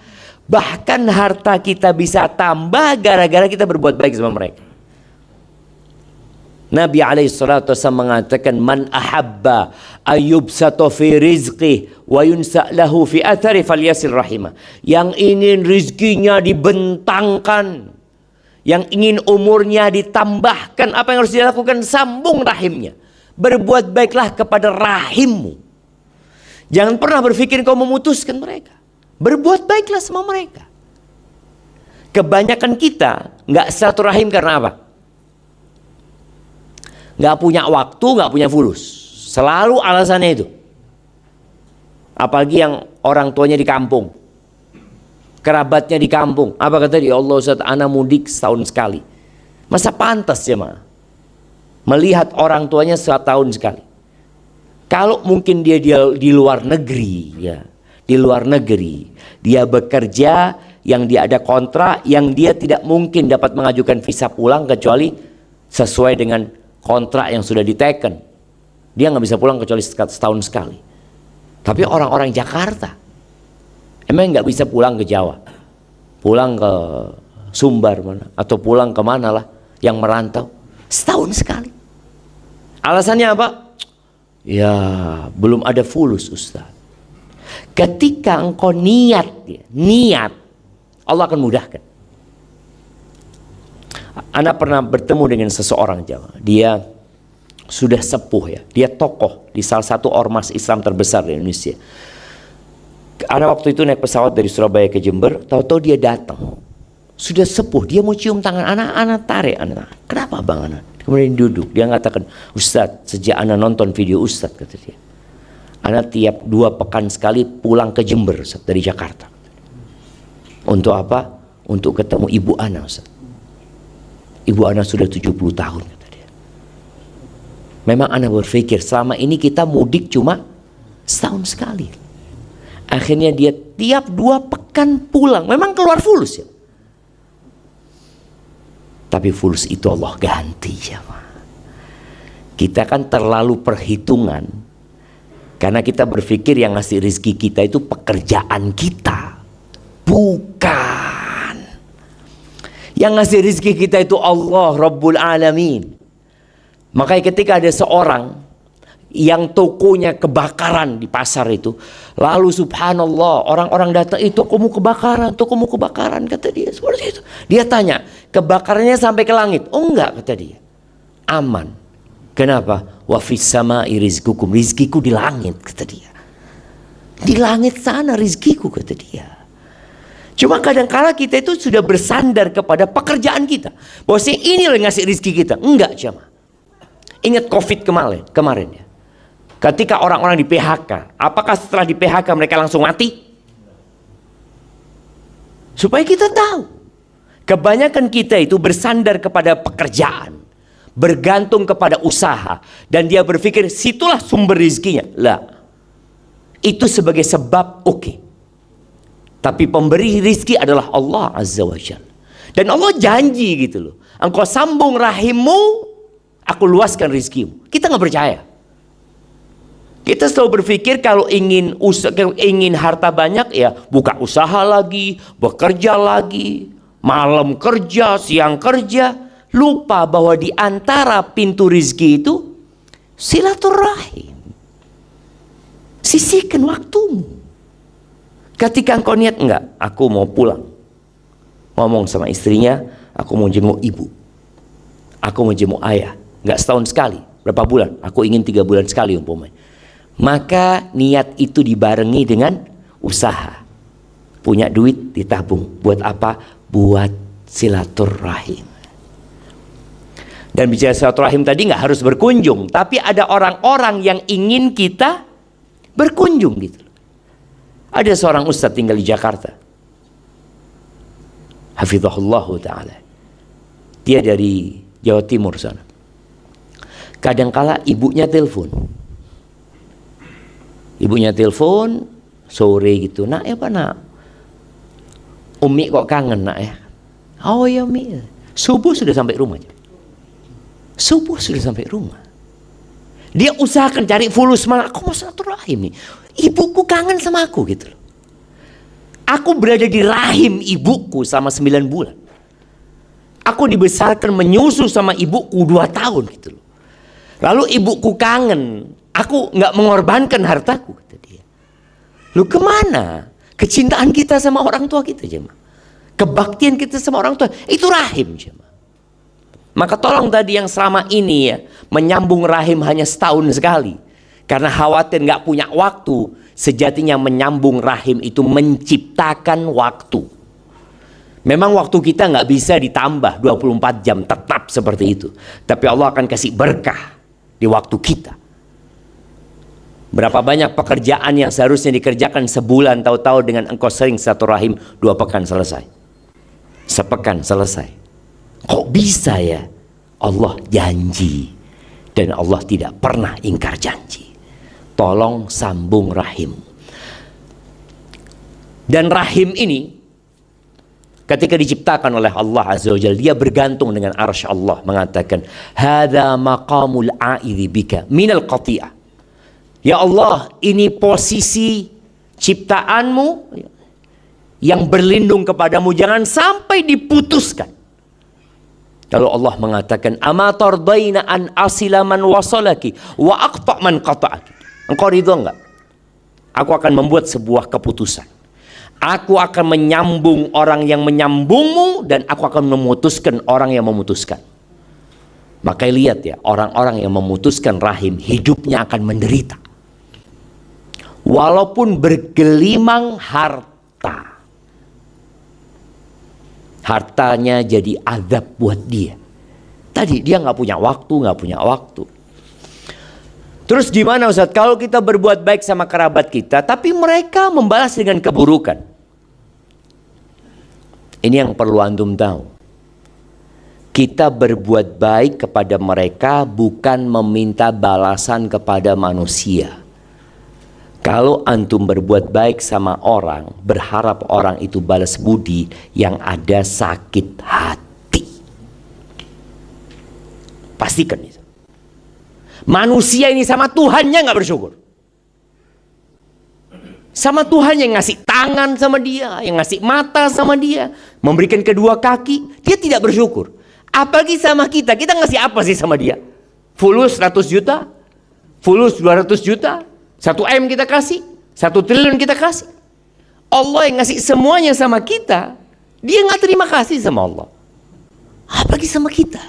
Bahkan harta kita bisa tambah gara-gara kita berbuat baik sama mereka. Nabi SAW mengatakan, man ahabba ayyubsata fi rizqih wa yunsa' lahu fi athari falyasil rahimah. Yang ingin rizkinya dibentangkan, yang ingin umurnya ditambahkan, apa yang harus dia lakukan? Sambung rahimnya. Berbuat baiklah kepada rahimmu. Jangan pernah berpikir kau memutuskan mereka. Berbuat baiklah sama mereka. Kebanyakan kita nggak silaturahim karena apa? Nggak punya waktu, nggak punya fulus. Selalu alasannya itu. Apalagi yang orang tuanya di kampung, kerabatnya di kampung. Apa kata dia? Allah Ustaz, ana mudik setahun sekali. Masa pantas ya mah melihat orang tuanya setahun sekali? Kalau mungkin dia di luar negeri, ya, di luar negeri, dia bekerja, yang dia ada kontrak, yang dia tidak mungkin dapat mengajukan visa pulang kecuali sesuai dengan kontrak yang sudah diteken. Dia nggak bisa pulang kecuali setahun sekali. Tapi orang-orang Jakarta emang nggak bisa pulang ke Jawa, pulang ke Sumbar mana, atau pulang ke mana lah yang merantau, setahun sekali. Alasannya apa? Ya belum ada fulus Ustaz. Ketika engkau niat, Allah akan mudahkan. Anak pernah bertemu dengan seseorang Jawa. Dia sudah sepuh ya. Dia tokoh di salah satu ormas Islam terbesar di Indonesia. Anak waktu itu naik pesawat dari Surabaya ke Jember. Tahu-tahu dia datang. Sudah sepuh. Dia mau cium tangan anak tarik anak. Kenapa bang anak? Kemudian duduk. Dia mengatakan, Ustadz, sejak anak nonton video Ustadz, kata dia, anak tiap 2 pekan sekali pulang ke Jember Ustaz, dari Jakarta. Untuk apa? Untuk ketemu ibu anak Ustaz. Ibu anak sudah 70 tahun kata dia. Memang anak berpikir selama ini kita mudik cuma setahun sekali. Akhirnya dia tiap 2 pekan pulang. Memang keluar fulus ya. Tapi fulus itu Allah ganti ya. Kita kan terlalu perhitungan. Karena kita berpikir yang ngasih rezeki kita itu pekerjaan kita. Bukan. Yang ngasih rezeki kita itu Allah Rabbul Alamin. Makanya ketika ada seorang yang tokonya kebakaran di pasar itu, lalu subhanallah orang-orang datang, tokomu kebakaran, kata dia seperti itu. Dia tanya, kebakarannya sampai ke langit? Oh enggak, kata dia, aman. Kenapa? Wa fis sama'i rizqukum, rizkiku di langit, kata dia. Di langit sana rizkiku, kata dia. Cuma kadang-kala kita itu sudah bersandar kepada pekerjaan kita. Bahwasanya ini loh yang ngasih rizki kita. Enggak, jemaah. Ingat COVID kemarin ya. Ketika orang-orang di PHK, apakah setelah di PHK mereka langsung mati? Supaya kita tahu, kebanyakan kita itu bersandar kepada pekerjaan, bergantung kepada usaha, dan dia berpikir situlah sumber rezekinya. Lah, itu sebagai sebab oke. Tapi pemberi rezeki adalah Allah Azza wa Jalla. Dan Allah janji gitu loh, engkau sambung rahimmu, aku luaskan rezekimu. Kita nggak percaya. Kita selalu berpikir kalau ingin harta banyak ya buka usaha lagi, bekerja lagi, malam kerja, siang kerja. Lupa bahwa di antara pintu rezeki itu silaturahim. Sisihkan waktumu. Ketika engkau niat, enggak, aku mau pulang. Ngomong sama istrinya, aku mau jenguk ibu. Aku mau jenguk ayah. Enggak setahun sekali, berapa bulan? Aku ingin 3 bulan sekali umpamanya. Maka niat itu dibarengi dengan usaha. Punya duit ditabung. Buat apa? Buat silaturahim. Dan bicara silaturahim tadi nggak harus berkunjung. Tapi ada orang-orang yang ingin kita berkunjung gitu. Ada seorang ustadz tinggal di Jakarta. Hafizahullah ta'ala. Dia dari Jawa Timur sana. Kadangkala ibunya telepon. Ibunya telepon sore gitu, nak ya pak nak, Umi kok kangen nak ya. Oh ya Umi, subuh sudah sampai rumah. Subuh sudah sampai rumah. Dia usahakan cari fulus malah, aku mau silaturahim nih. Ibuku kangen sama aku gitu loh. Aku berada di rahim ibuku selama 9 bulan. Aku dibesarkan menyusu sama ibuku 2 tahun gitu loh. Lalu ibuku kangen. Aku nggak mengorbankan hartaku, kata dia. Lu kemana kecintaan kita sama orang tua kita, jemaah? Kebaktian kita sama orang tua itu rahim. Maka tolong tadi yang selama ini ya menyambung rahim hanya setahun sekali karena khawatir nggak punya waktu, sejatinya menyambung rahim itu menciptakan waktu. Memang waktu kita nggak bisa ditambah 24 jam tetap seperti itu, tapi Allah akan kasih berkah di waktu kita. Berapa banyak pekerjaan yang seharusnya dikerjakan sebulan, tahu-tahu dengan engkau sering silaturahim 2 pekan selesai, sepekan selesai. Kok bisa ya? Allah janji dan Allah tidak pernah ingkar janji. Tolong sambung rahim. Dan rahim ini ketika diciptakan oleh Allah Azza wa Jalla, dia bergantung dengan arsy Allah, mengatakan hadza maqamul a'idhi bika minal qati'ah. Ya Allah, ini posisi ciptaanmu yang berlindung kepadamu, jangan sampai diputuskan. Lalu Allah mengatakan, ama tardaina an asila man wasalaki wa aqta man qata'aki. Engkau ridho enggak? Aku akan membuat sebuah keputusan. Aku akan menyambung orang yang menyambungmu dan aku akan memutuskan orang yang memutuskan. Maka lihat ya, orang-orang yang memutuskan rahim hidupnya akan menderita. Walaupun bergelimang harta, hartanya jadi azab buat dia. Tadi dia nggak punya waktu. Terus gimana Ustaz? Kalau kita berbuat baik sama kerabat kita, tapi mereka membalas dengan keburukan. Ini yang perlu antum tahu. Kita berbuat baik kepada mereka bukan meminta balasan kepada manusia. Kalau antum berbuat baik sama orang, berharap orang itu balas budi, yang ada sakit hati. Pastikan itu. Manusia ini sama Tuhannya nggak bersyukur. Sama Tuhan yang ngasih tangan sama dia, yang ngasih mata sama dia, memberikan kedua kaki, dia tidak bersyukur. Apalagi sama kita ngasih apa sih sama dia? Fulus 100 juta, fulus 200 juta, 1 M kita kasih, 1 triliun kita kasih. Allah yang ngasih semuanya sama kita, dia nggak terima kasih sama Allah. Apalagi sama kita.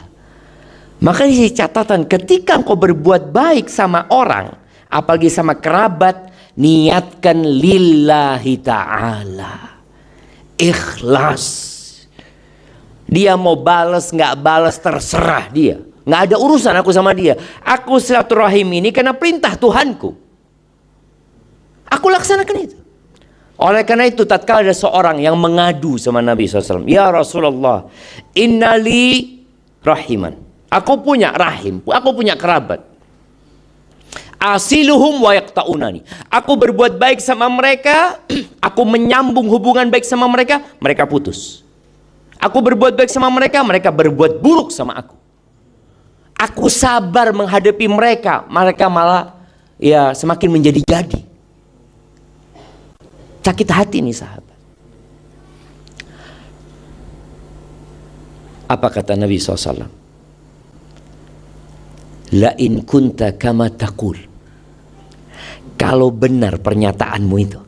Maka ini catatan, ketika engkau berbuat baik sama orang, apalagi sama kerabat, niatkan lillahi ta'ala. Ikhlas. Dia mau balas nggak balas terserah dia. Nggak ada urusan aku sama dia. Aku silaturahim ini karena perintah Tuhanku. Aku laksanakan itu. Oleh karena itu, tatkala ada seorang yang mengadu sama Nabi SAW, ya Rasulullah, innali rahiman. Aku punya rahim, aku punya kerabat. Asiluhum wa yaqta'unani. Aku berbuat baik sama mereka, aku menyambung hubungan baik sama mereka, mereka putus. Aku berbuat baik sama mereka, mereka berbuat buruk sama aku. Aku sabar menghadapi mereka, mereka malah ya semakin menjadi-jadi. Sakit hati nih sahabat. Apa kata Nabi SAW? La in kunta kama taqul. Kalau benar pernyataanmu itu.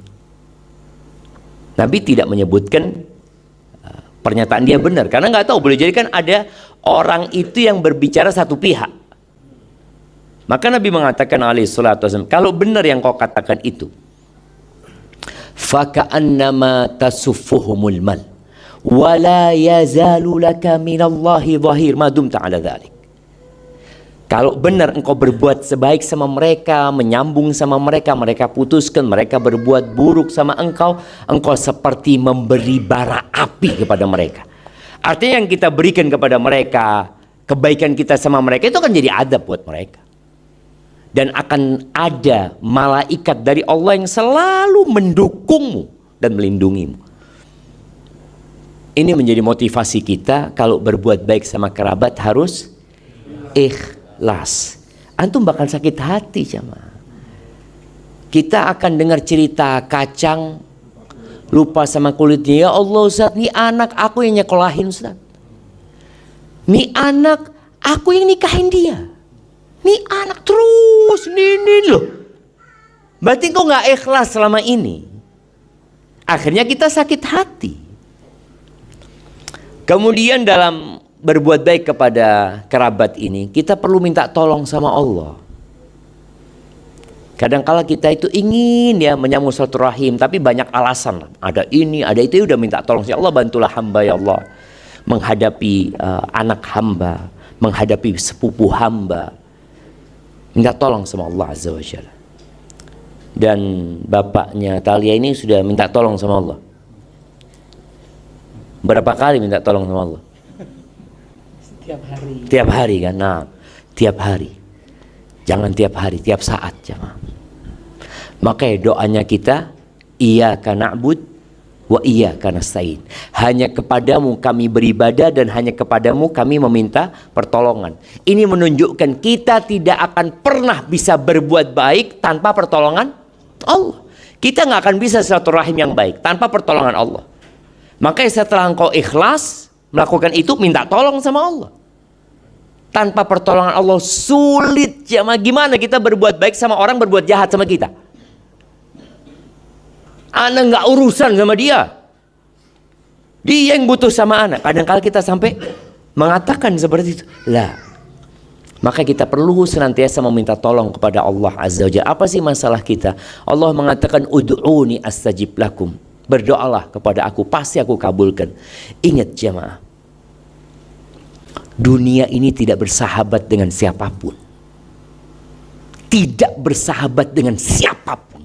Nabi tidak menyebutkan pernyataan dia benar, karena nggak tahu, boleh jadi kan ada orang itu yang berbicara satu pihak. Maka Nabi mengatakan alaihi salatu wasallam, kalau benar yang kau katakan itu, faka'annama tasuffuhumul mal wala yazalu laka minallahi dhahir ma dumta ala dhalik. Kalau benar engkau berbuat sebaik sama mereka, menyambung sama mereka, mereka putuskan, mereka berbuat buruk sama engkau, engkau seperti memberi bara api kepada mereka. Artinya yang kita berikan kepada mereka, kebaikan kita sama mereka itu akan jadi adab buat mereka. Dan akan ada malaikat dari Allah yang selalu mendukungmu dan melindungimu. Ini menjadi motivasi kita, kalau berbuat baik sama kerabat harus ikhlas. Antum bakal sakit hati jamaah. Kita akan dengar cerita kacang lupa sama kulitnya. Ya Allah Ustaz, nih anak aku yang nyekolahin Ustaz. Nih anak aku yang nikahin dia. Nih anak terus ini loh. Berarti kok nggak ikhlas selama ini. Akhirnya kita sakit hati. Kemudian dalam berbuat baik kepada kerabat ini, kita perlu minta tolong sama Allah. Kadang-kala kita itu ingin ya menyambung silaturahim, tapi banyak alasan. Ada ini, ada itu, udah minta tolong. Ya Allah, bantulah hamba ya Allah menghadapi anak hamba, menghadapi sepupu hamba. Minta tolong sama Allah Azza wa Jalla. Dan bapaknya Talia ini sudah minta tolong sama Allah. Berapa kali minta tolong sama Allah? Setiap hari. Tiap hari kan? Nah, tiap hari. Jangan tiap hari, tiap saat jemaah. Makanya doanya kita, iyyaka na'bud wa iyyaka nasta'in. Hanya kepadamu kami beribadah dan hanya kepadamu kami meminta pertolongan. Ini menunjukkan kita tidak akan pernah bisa berbuat baik tanpa pertolongan Allah. Kita nggak akan bisa silaturahim yang baik tanpa pertolongan Allah. Makanya setelah engkau ikhlas melakukan itu, minta tolong sama Allah. Tanpa pertolongan Allah sulit jemaah. Gimana kita berbuat baik sama orang berbuat jahat sama kita? Anak nggak urusan sama dia. Dia yang butuh sama anak. Kadang-kadang kita sampai mengatakan seperti itu. Lah, maka kita perlu senantiasa meminta tolong kepada Allah Azza wa Jalla. Apa sih masalah kita? Allah mengatakan ud'uni astajib lakum. Berdoalah kepada aku, pasti aku kabulkan. Ingat jemaah, dunia ini tidak bersahabat dengan siapapun. Tidak bersahabat dengan siapapun.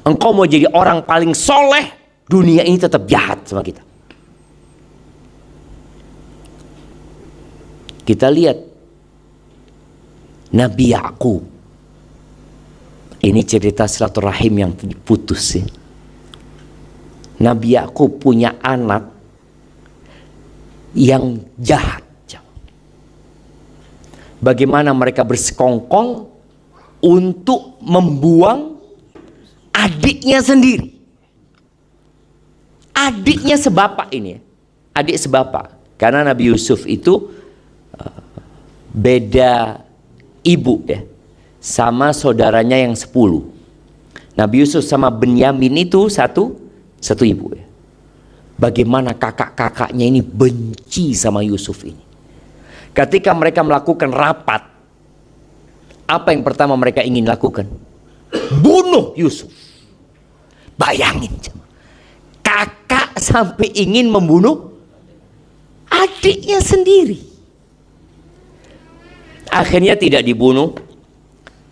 Engkau mau jadi orang paling soleh, dunia ini tetap jahat sama kita. Kita lihat Nabi Yakub. Ini cerita silaturahim yang putus ya. Nabi Yakub punya anak yang jahat. Bagaimana mereka bersekongkol untuk membuang adiknya sendiri. Adiknya sebapak ini, adik sebapak. Karena Nabi Yusuf itu beda ibu ya, sama saudaranya yang 10. Nabi Yusuf sama Benyamin itu satu ibu ya. Bagaimana kakak-kakaknya ini benci sama Yusuf ini. Ketika mereka melakukan rapat, apa yang pertama mereka ingin lakukan? Bunuh Yusuf. Bayangin, kakak sampai ingin membunuh adiknya sendiri. Akhirnya tidak dibunuh,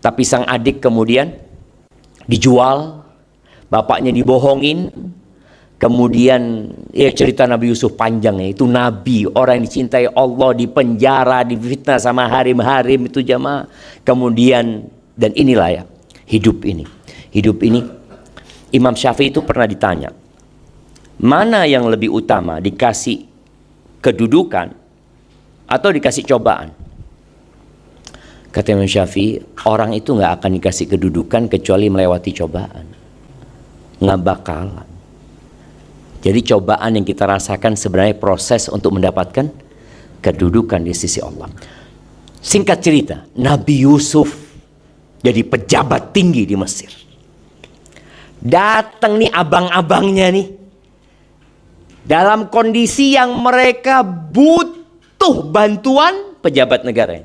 tapi sang adik kemudian dijual, bapaknya dibohongin. Kemudian ya cerita Nabi Yusuf panjang ya. Itu Nabi, orang yang dicintai Allah, dipenjara, difitnah sama harim-harim itu jamaah. Kemudian, dan inilah ya hidup ini. Hidup ini, Imam Syafi'i itu pernah ditanya, mana yang lebih utama, dikasih kedudukan atau dikasih cobaan? Kata Imam Syafi'i, orang itu nggak akan dikasih kedudukan kecuali melewati cobaan. Nggak bakalan. Jadi cobaan yang kita rasakan sebenarnya proses untuk mendapatkan kedudukan di sisi Allah. Singkat cerita, Nabi Yusuf jadi pejabat tinggi di Mesir. Datang nih abang-abangnya nih, dalam kondisi yang mereka butuh bantuan pejabat negara.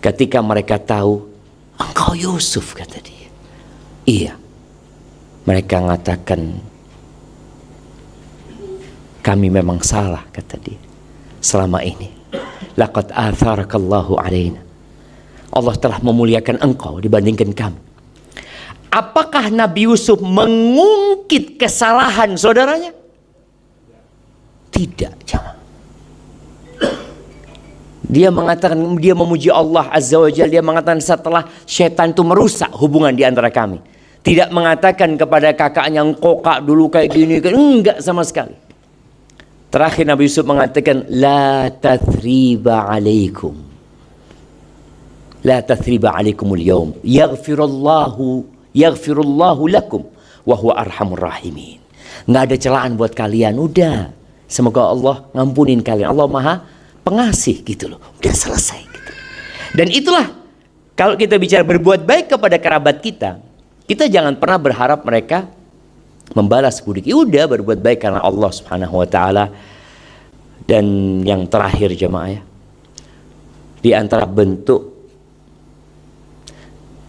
Ketika mereka tahu, engkau Yusuf, kata dia. Iya. Mereka mengatakan, kami memang salah, kata dia, selama ini. Laqad atharakallahu alaina. Allah telah memuliakan engkau dibandingkan kami. Apakah Nabi Yusuf mengungkit kesalahan saudaranya? Tidak, jangan. Dia mengatakan, dia memuji Allah Azza wa Jalla. Dia mengatakan setelah syaitan itu merusak hubungan di antara kami. Tidak mengatakan kepada kakaknya, engkau kak dulu kayak gini, enggak sama sekali. Terakhir Nabi Yusuf mengatakan, la tathriba alaikum, la tathriba alaikumul yawm, yaghfirullahu lakum wa huwa arhamur rahimin. Nggak ada celaan buat kalian, udah, semoga Allah ngampunin kalian, Allah maha pengasih, gitu loh, udah selesai gitu. Dan itulah kalau kita bicara berbuat baik kepada kerabat kita, kita jangan pernah berharap mereka membalas budi. Udah berbuat baik karena Allah Subhanahu wa taala. Dan yang terakhir jemaah ya, di antara bentuk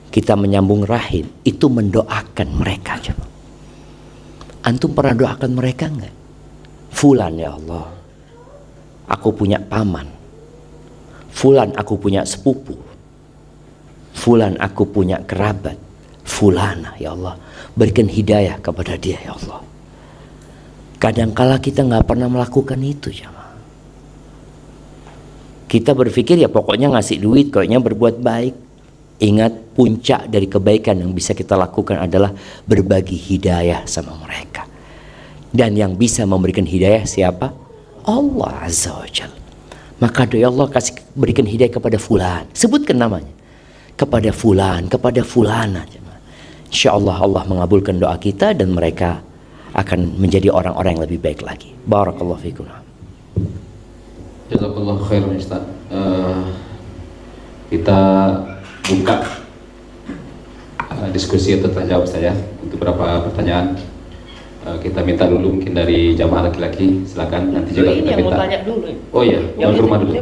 kita menyambung rahim itu mendoakan mereka jemaah. Antum pernah doakan mereka enggak? Fulan ya Allah, aku punya paman. Fulan aku punya sepupu. Fulan aku punya kerabat. Fulana ya Allah, berikan hidayah kepada dia ya Allah. Kadangkala kita nggak pernah melakukan itu jemaah. Kita berpikir ya pokoknya ngasih duit, pokoknya berbuat baik. Ingat, puncak dari kebaikan yang bisa kita lakukan adalah berbagi hidayah sama mereka. Dan yang bisa memberikan hidayah siapa? Allah Azza wa Jalla. Maka doa Allah kasih berikan hidayah kepada fulan. Sebutkan namanya. Kepada fulan, kepada fulana. InsyaAllah Allah mengabulkan doa kita dan mereka akan menjadi orang-orang yang lebih baik lagi. Barakallahu fikum. Jazakallah khairan Ustaz. Kita buka diskusi atau tanya jawab saja untuk beberapa pertanyaan. Kita minta dulu mungkin dari jamaah laki-laki, silakan. Nanti juga kita minta. Oh iya, tuan rumah dulu.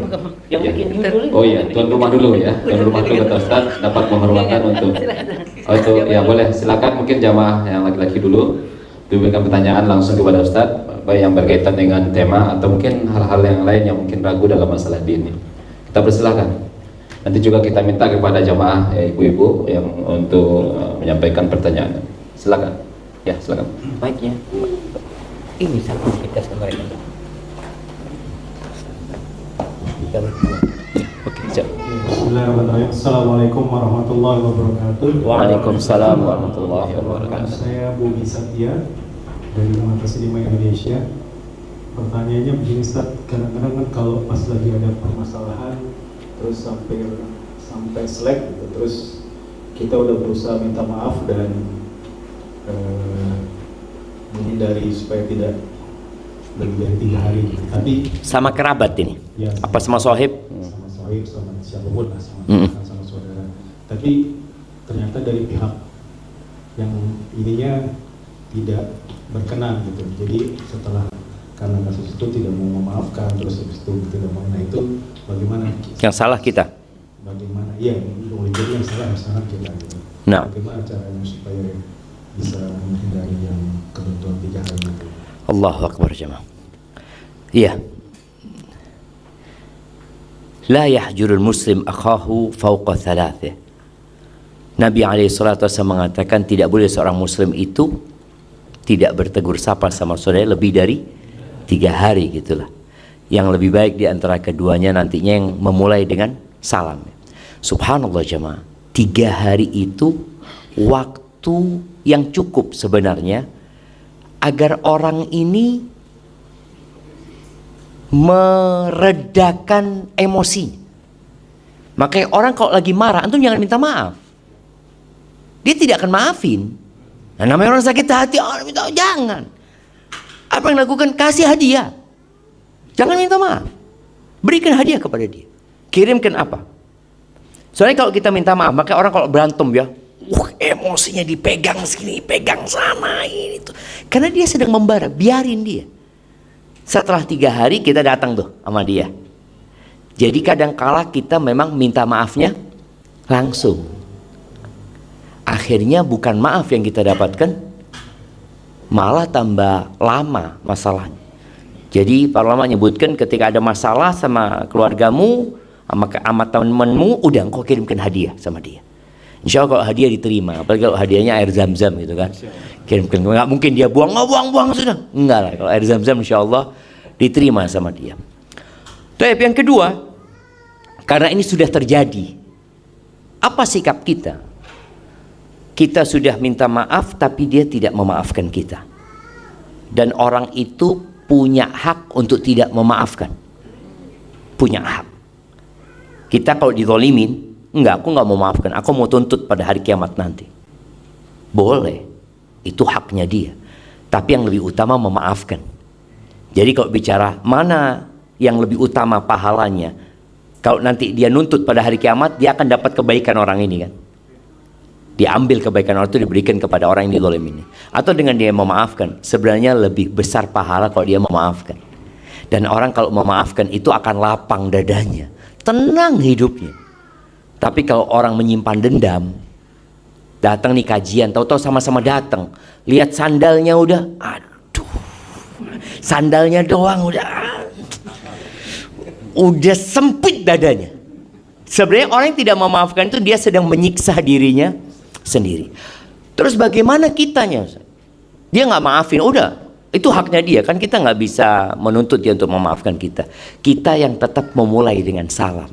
Oh iya, tuan rumah dulu ya. Tuan rumah dulu kata Ustaz dapat menghormatkan untuk. Oh itu ya boleh, silakan mungkin jamaah yang laki-laki dulu diberikan pertanyaan langsung kepada Ustaz, baik yang berkaitan dengan tema atau mungkin hal-hal yang lain yang mungkin ragu dalam masalah ini. Kita persilakan. Nanti juga kita minta kepada jamaah ibu-ibu yang untuk menyampaikan pertanyaan. Silakan. Ya, silakan. Baiknya. Ini satu kita sama mereka. Oke, siap. Bismillahirrahmanirrahim. Assalamualaikum warahmatullahi wabarakatuh. Waalaikumsalam warahmatullahi wabarakatuh. Saya Bobi Satya dari Lembaga Cinema Indonesia. Pertanyaannya begini Ustaz, kadang-kadang kan kalau pas lagi ada permasalahan terus sampai selek gitu, terus kita udah berusaha minta maaf dan menghindari supaya tidak lebih dari 3 hari. Tapi Sama kerabat ini? ya, Apa sama sohib? sama sohib, sama siapapun lah, sama saudara. Tapi ternyata dari pihak yang ininya tidak berkenan gitu. Jadi setelah karena kasus itu tidak mau memaafkan, terus habis itu tidak mau, nah itu bagaimana? Yang salah kita? Bagaimana? Iya, boleh jadi yang salah kita gitu. Nah. Bagaimana caranya supaya bisa menghindari yang ketentuan 3 hari itu? Allahu Akbar jemaah. Iya. La yahjurul muslim akhahu fawqa thalathah. Nabi SAW mengatakan tidak boleh seorang muslim itu tidak bertegur sapa sama saudara lebih dari 3 hari gitulah. Yang lebih baik di antara keduanya nantinya yang memulai dengan salam. Subhanallah jemaah. 3 hari itu waktu yang cukup sebenarnya agar orang ini meredakan emosi. Makanya orang kalau lagi marah, antum jangan minta maaf. Dia tidak akan maafin. Nah, namanya orang sakit hati, orang minta jangan. Apa yang dilakukan? Kasih hadiah. Jangan minta maaf. Berikan hadiah kepada dia. Kirimkan apa? Soalnya kalau kita minta maaf, maka orang kalau berantem ya, emosinya dipegang sini, pegang sana ini tuh. Karena dia sedang membara, biarin dia. Setelah 3 hari kita datang tuh sama dia. Jadi kadang-kala kita memang minta maafnya langsung. Akhirnya bukan maaf yang kita dapatkan, malah tambah lama masalahnya. Jadi para ulama menyebutkan ketika ada masalah sama keluargamu, sama temanmu, udah engkau kirimkan hadiah sama dia. Insya Allah kalau hadiah diterima, apalagi kalau hadiahnya air zam-zam gitu kan, kirimkan. Nggak mungkin dia buang sudah. Enggak lah, kalau air zam-zam insya Allah diterima sama dia. Tapi yang kedua, karena ini sudah terjadi, apa sikap kita? Kita sudah minta maaf tapi dia tidak memaafkan kita. Dan orang itu punya hak untuk tidak memaafkan. Punya hak. Kita kalau dizolimin, enggak, aku nggak mau maafkan, aku mau tuntut pada hari kiamat nanti. Boleh, itu haknya dia. Tapi yang lebih utama memaafkan. Jadi kalau bicara mana yang lebih utama pahalanya, kalau nanti dia nuntut pada hari kiamat, dia akan dapat kebaikan orang ini kan. Diambil kebaikan orang itu diberikan kepada orang yang dizalimi ini. Atau dengan dia memaafkan, sebenarnya lebih besar pahala kalau dia memaafkan. Dan orang kalau memaafkan itu akan lapang dadanya, tenang hidupnya. Tapi kalau orang menyimpan dendam, datang nih kajian, tahu-tahu sama-sama datang, lihat sandalnya udah, aduh, sandalnya doang udah sempit dadanya. Sebenarnya orang yang tidak memaafkan itu dia sedang menyiksa dirinya sendiri. Terus bagaimana kitanya? Dia nggak maafin, udah itu haknya dia, kan kita nggak bisa menuntut dia untuk memaafkan kita. Kita yang tetap memulai dengan salam,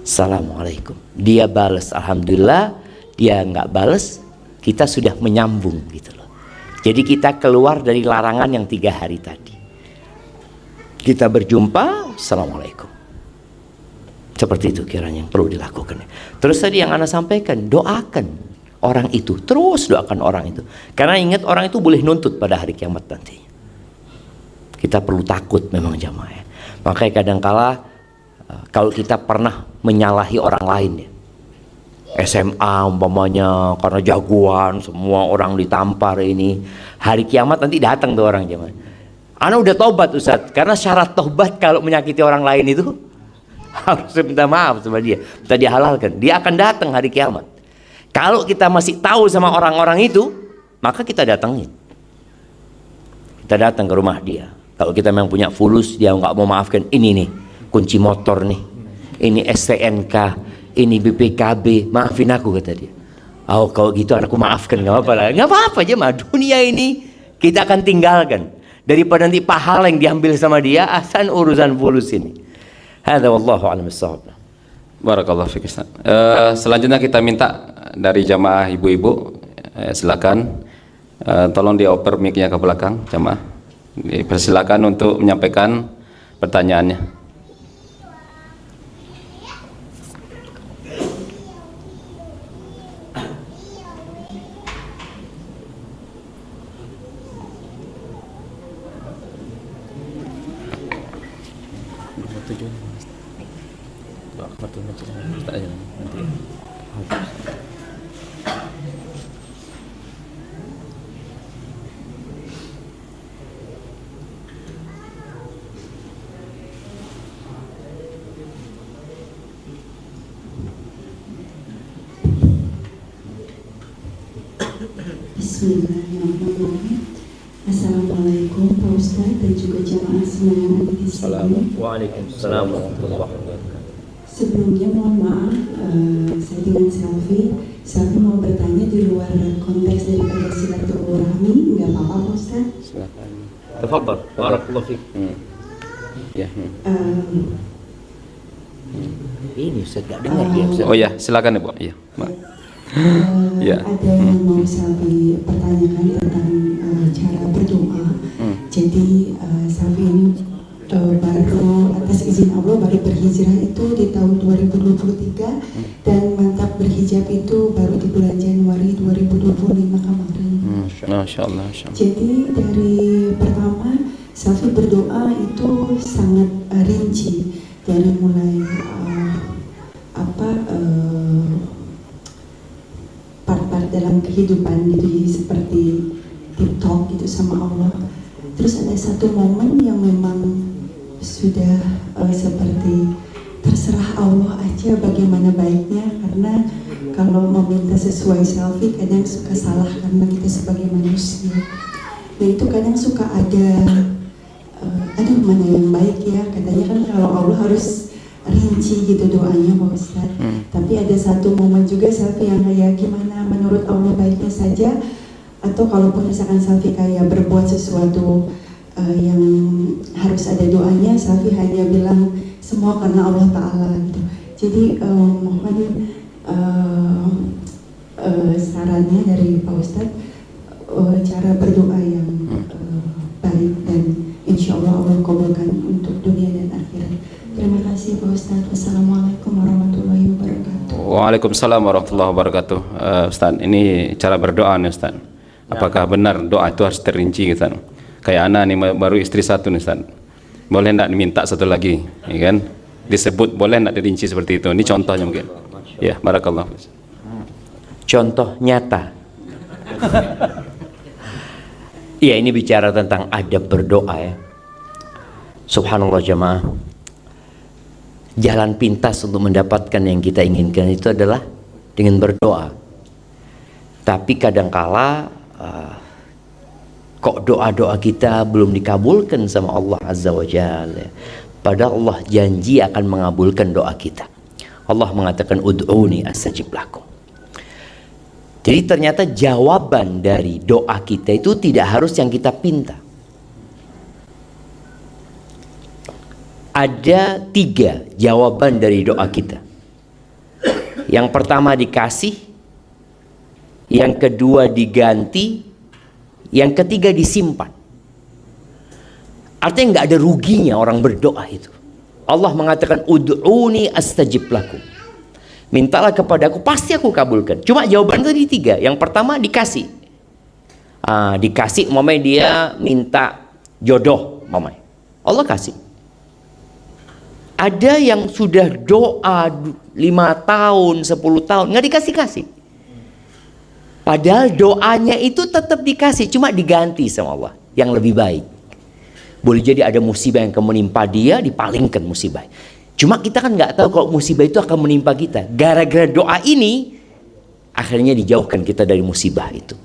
assalamualaikum. Dia balas, alhamdulillah. Dia nggak balas, kita sudah menyambung gitu loh. Jadi kita keluar dari larangan yang 3 hari tadi. Kita berjumpa, assalamualaikum. Seperti itu kiranya yang perlu dilakukan. Terus tadi yang Anda sampaikan, doakan orang itu, terus doakan orang itu. Karena ingat, orang itu boleh nuntut pada hari kiamat nanti. Kita perlu takut memang jamaah ya. Makanya kadangkala kalau kita pernah menyalahi orang lain ya, SMA umpamanya karena jagoan semua orang ditampar ini, hari kiamat nanti datang tuh orang jamaah. Ana udah tobat Ustaz, karena syarat tobat kalau menyakiti orang lain itu harus minta maaf sama dia, minta dihalalkan. Dia akan datang hari kiamat. Kalau kita masih tahu sama orang-orang itu, maka kita datangin. Kita datang ke rumah dia. Kalau kita memang punya fulus, dia nggak mau maafkan, ini nih kunci motor nih, ini STNK, ini BPKB, maafin aku kata dia. Oh kalau gitu anakku maafkan, nggak apa-apa lah, nggak apa-apa aja mah. Dunia ini kita akan tinggalkan daripada nanti pahala yang diambil sama dia asal urusan fulus ini. Hadza wallahu a'lam bissawab. Barakallahu fiik Ustaz. Selanjutnya kita minta dari jamaah ibu-ibu, silakan tolong dioper mic-nya ke belakang jamaah. Dipersilakan untuk menyampaikan pertanyaannya. Bismillahirrahmanirrahim. Assalamualaikum Pak Ustadz dan juga jamaah semua yang ada di sini. Waalaikumsalam warahmatullahi wabarakatuh. Sebelumnya mohon maaf, saya dengan Selfie mau bertanya di luar konteks daripada silaturahmi, nggak apa-apa Pak Ustadz? Silakan. Tafadhal. Barakallahu fiik. Ya. Ini Ustaz nggak dengar dia Ustaz. Oh ya, silakan Ibu. Iya, Mbak. Ya. Ada yang mau Selfie pertanyakan tentang cara berdoa. Jadi Selfie ini baru atas izin Allah baru berhijrah itu di tahun 2023 dan mantap berhijab itu baru di bulan Januari 2025 kemarin. Masya Allah. Jadi dari pertama Selfie berdoa itu sangat rinci dari mulai part-part dalam kehidupan gitu, seperti TikTok gitu sama Allah. Terus ada satu momen yang memang sudah seperti terserah Allah aja bagaimana baiknya, karena kalau meminta sesuai Selfie kadang suka salah karena kita sebagai manusia. Nah itu kadang suka ada mana yang baik ya, katanya kan kalau Allah harus rinci gitu doanya Pak Ustadz. Tapi ada satu momen juga Selfie yang kayak gimana menurut Allah baiknya saja, atau kalaupun misalkan Selfie kayak berbuat sesuatu yang harus ada doanya, Selfie hanya bilang semua karena Allah Ta'ala gitu. Jadi mohon sarannya dari Pak Ustadz, cara berdoa yang baik dan insya Allah Allah kabulkan untuk dunia dan akhirat. Terima kasih Pak Ustadz. Wassalamualaikum warahmatullahi wabarakatuh. Waalaikumsalam warahmatullahi wabarakatuh. Ustaz, ini cara berdoa nih Ustaz. Apakah benar doa itu harus terinci Ustaz? Kayak anak nih baru istri satu nih Ustaz. Boleh enggak diminta satu lagi, ya kan? Disebut boleh enggak dirinci seperti itu? Ini contohnya mungkin. Ya, barakallah. contoh nyata. Ya, ini bicara tentang adab berdoa ya. Subhanallah jamaah. Jalan pintas untuk mendapatkan yang kita inginkan itu adalah dengan berdoa. Tapi kadangkala kok doa-doa kita belum dikabulkan sama Allah Azza wa Jalla. Padahal Allah janji akan mengabulkan doa kita. Allah mengatakan ud'uni astajib lakum. Jadi ternyata jawaban dari doa kita itu tidak harus yang kita pinta. Ada 3 jawaban dari doa kita. Yang pertama dikasih, yang kedua diganti, yang ketiga disimpan. Artinya nggak ada ruginya orang berdoa itu. Allah mengatakan ud'uni astajib lakum. Mintalah kepadaku, pasti aku kabulkan. Cuma jawaban tadi 3. Yang pertama dikasih. Dikasih, mamanya dia minta jodoh, mamanya. Allah kasih. Ada yang sudah doa 5 tahun, 10 tahun, nggak dikasih-kasih. Padahal doanya itu tetap dikasih, cuma diganti sama Allah yang lebih baik. Boleh jadi ada musibah yang akan menimpa dia, dipalingkan musibah. Cuma kita kan nggak tahu kalau musibah itu akan menimpa kita. Gara-gara doa ini, akhirnya dijauhkan kita dari musibah itu.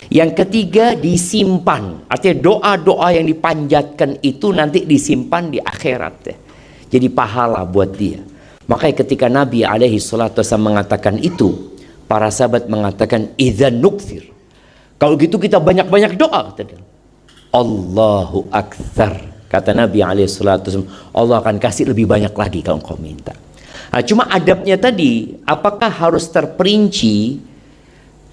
Yang ketiga disimpan. Artinya doa-doa yang dipanjatkan itu nanti disimpan di akhirat ya. Jadi pahala buat dia. Makanya ketika Nabi SAW mengatakan itu, para sahabat mengatakan idzan nukthir. Kalau gitu kita banyak-banyak doa. Allahu aktsar. Kata Nabi SAW, Allah akan kasih lebih banyak lagi kalau engkau minta. Nah, cuma adabnya tadi, apakah harus terperinci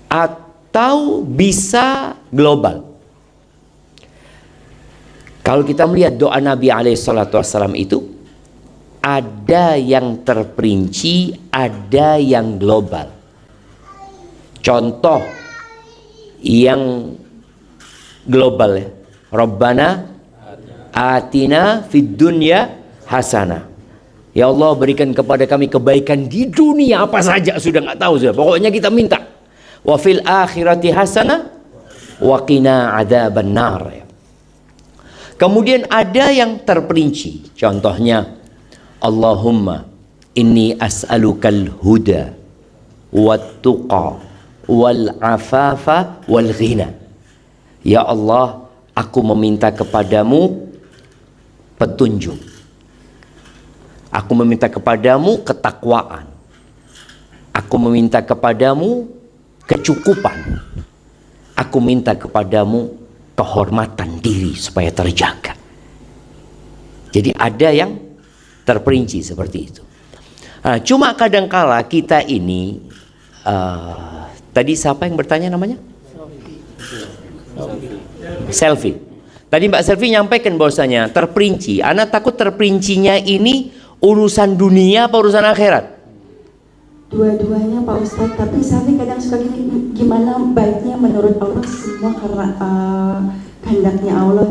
atau bisa global? Kalau kita melihat doa Nabi SAW itu, ada yang terperinci, ada yang global. Contoh yang global ya, Rabbana atina fid dunya hasanah. Ya Allah, berikan kepada kami kebaikan di dunia apa saja, sudah nggak tahu sudah. Pokoknya kita minta. Wa fil akhirati hasanah wa qina adzabannar. Kemudian ada yang terperinci. Contohnya Allahumma inni as'alukal huda wat tuqa wal afafa wal ghina. Ya Allah, aku meminta kepadamu petunjuk. Aku meminta kepadamu ketakwaan. Aku meminta kepadamu kecukupan. Aku minta kepadamu kehormatan diri supaya terjaga. Jadi ada yang terperinci seperti itu. Cuma kadangkala kita ini tadi siapa yang bertanya namanya? Selfie. Tadi Mbak Selfie nyampaikan bahwasanya terperinci. Ana takut terperincinya ini urusan dunia apa urusan akhirat? Dua-duanya Pak Ustadz, tapi Selfie kadang suka gini, gimana baiknya menurut Allah semua karena kehendaknya Allah.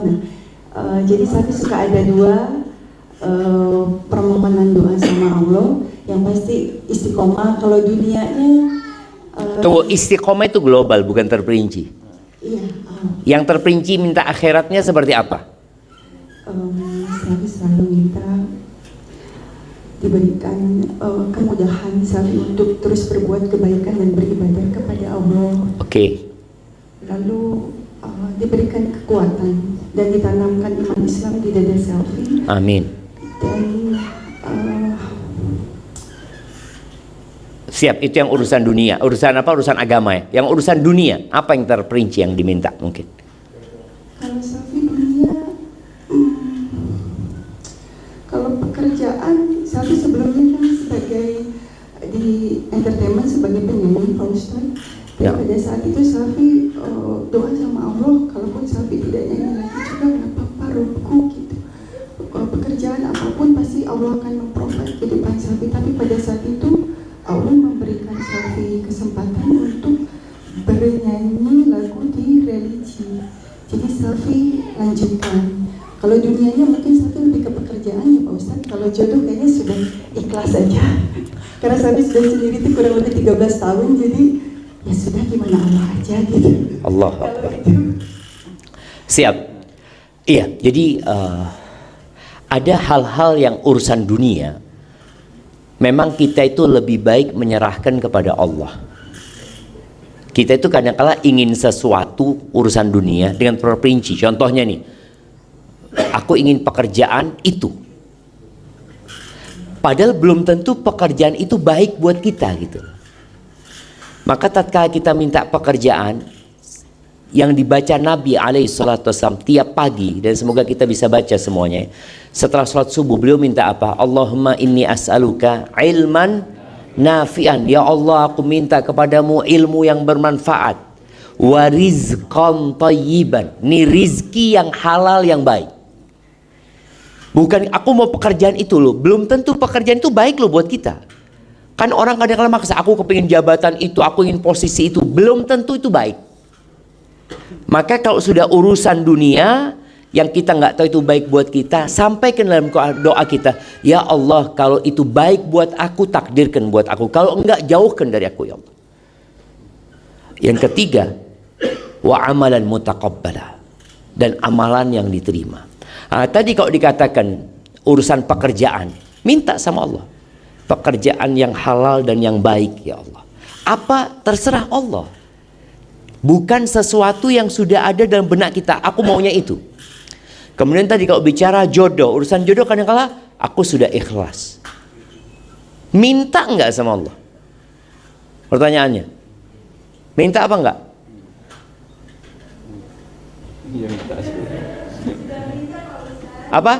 Jadi Selfie suka ada 2 permohonan doa sama Allah. Yang pasti istiqomah. Kalau dunianya Tunggu, istiqomah itu global, bukan terperinci. Iya. Yang terperinci minta akhiratnya seperti apa? Saya selalu minta diberikan kemudahan saya untuk terus berbuat kebaikan dan beribadah kepada Allah. Oke. Lalu diberikan kekuatan dan ditanamkan iman Islam di dada Selfie. Amin. Dan siap, itu yang urusan dunia. Urusan apa? Urusan agama ya. Yang urusan dunia, apa yang terperinci yang diminta mungkin? Kalau Selfie dunia, kalau pekerjaan, Selfie sebelumnya kan sebagai di entertainment sebagai penyanyi Pak Ustadz. Ya. Pada saat itu Selfie doa sama Allah, kalaupun Selfie tidak nyanyi lagi juga nggak apa-apa, ruku gitu. Pekerjaan apapun pasti Allah akan memprovide kehidupan Selfie. Tapi pada saat itu Allah memberikan Selfie kesempatan untuk bernyanyi lagu di religi. Jadi Selfie lanjutkan. Kalau dunianya mungkin Selfie lebih ke pekerjaan ya Pak Ustadz. Kalau jodoh kayaknya sudah ikhlas aja. Karena Selfie sudah sendiri itu kurang lebih 13 tahun. Jadi ya sudah gimana Allah aja gitu. Allah Akbar. Siap. Iya, jadi ada hal-hal yang urusan dunia memang kita itu lebih baik menyerahkan kepada Allah. Kita itu kadang-kala ingin sesuatu urusan dunia dengan terperinci. Contohnya nih, aku ingin pekerjaan itu, padahal belum tentu pekerjaan itu baik buat kita gitu. Maka tatkala kita minta pekerjaan yang dibaca Nabi SAW tiap pagi, dan semoga kita bisa baca semuanya. Setelah sholat subuh beliau minta apa? Allahumma inni as'aluka ilman nafi'an. Ya Allah, aku minta kepadamu ilmu yang bermanfaat. Wa rizqan thayyiban. Ini rizki yang halal yang baik. Bukan aku mau pekerjaan itu loh. Belum tentu pekerjaan itu baik loh buat kita. Kan orang kadang-kadang maksa, aku kepingin jabatan itu, aku ingin posisi itu. Belum tentu itu baik. Maka kalau sudah urusan dunia yang kita nggak tahu itu baik buat kita, sampaikan dalam doa kita, ya Allah, kalau itu baik buat aku, takdirkan buat aku. Kalau enggak, jauhkan dari aku ya Allah. Yang ketiga, wa amalan mutaqabbala, dan amalan yang diterima. Tadi kalau dikatakan urusan pekerjaan, minta sama Allah pekerjaan yang halal dan yang baik ya Allah. Apa? Terserah Allah. Bukan sesuatu yang sudah ada dalam benak kita, aku maunya itu. Kemudian tadi kalau bicara jodoh, urusan jodoh kadang-kala aku sudah ikhlas. Minta enggak sama Allah? Pertanyaannya, minta apa enggak? Apa?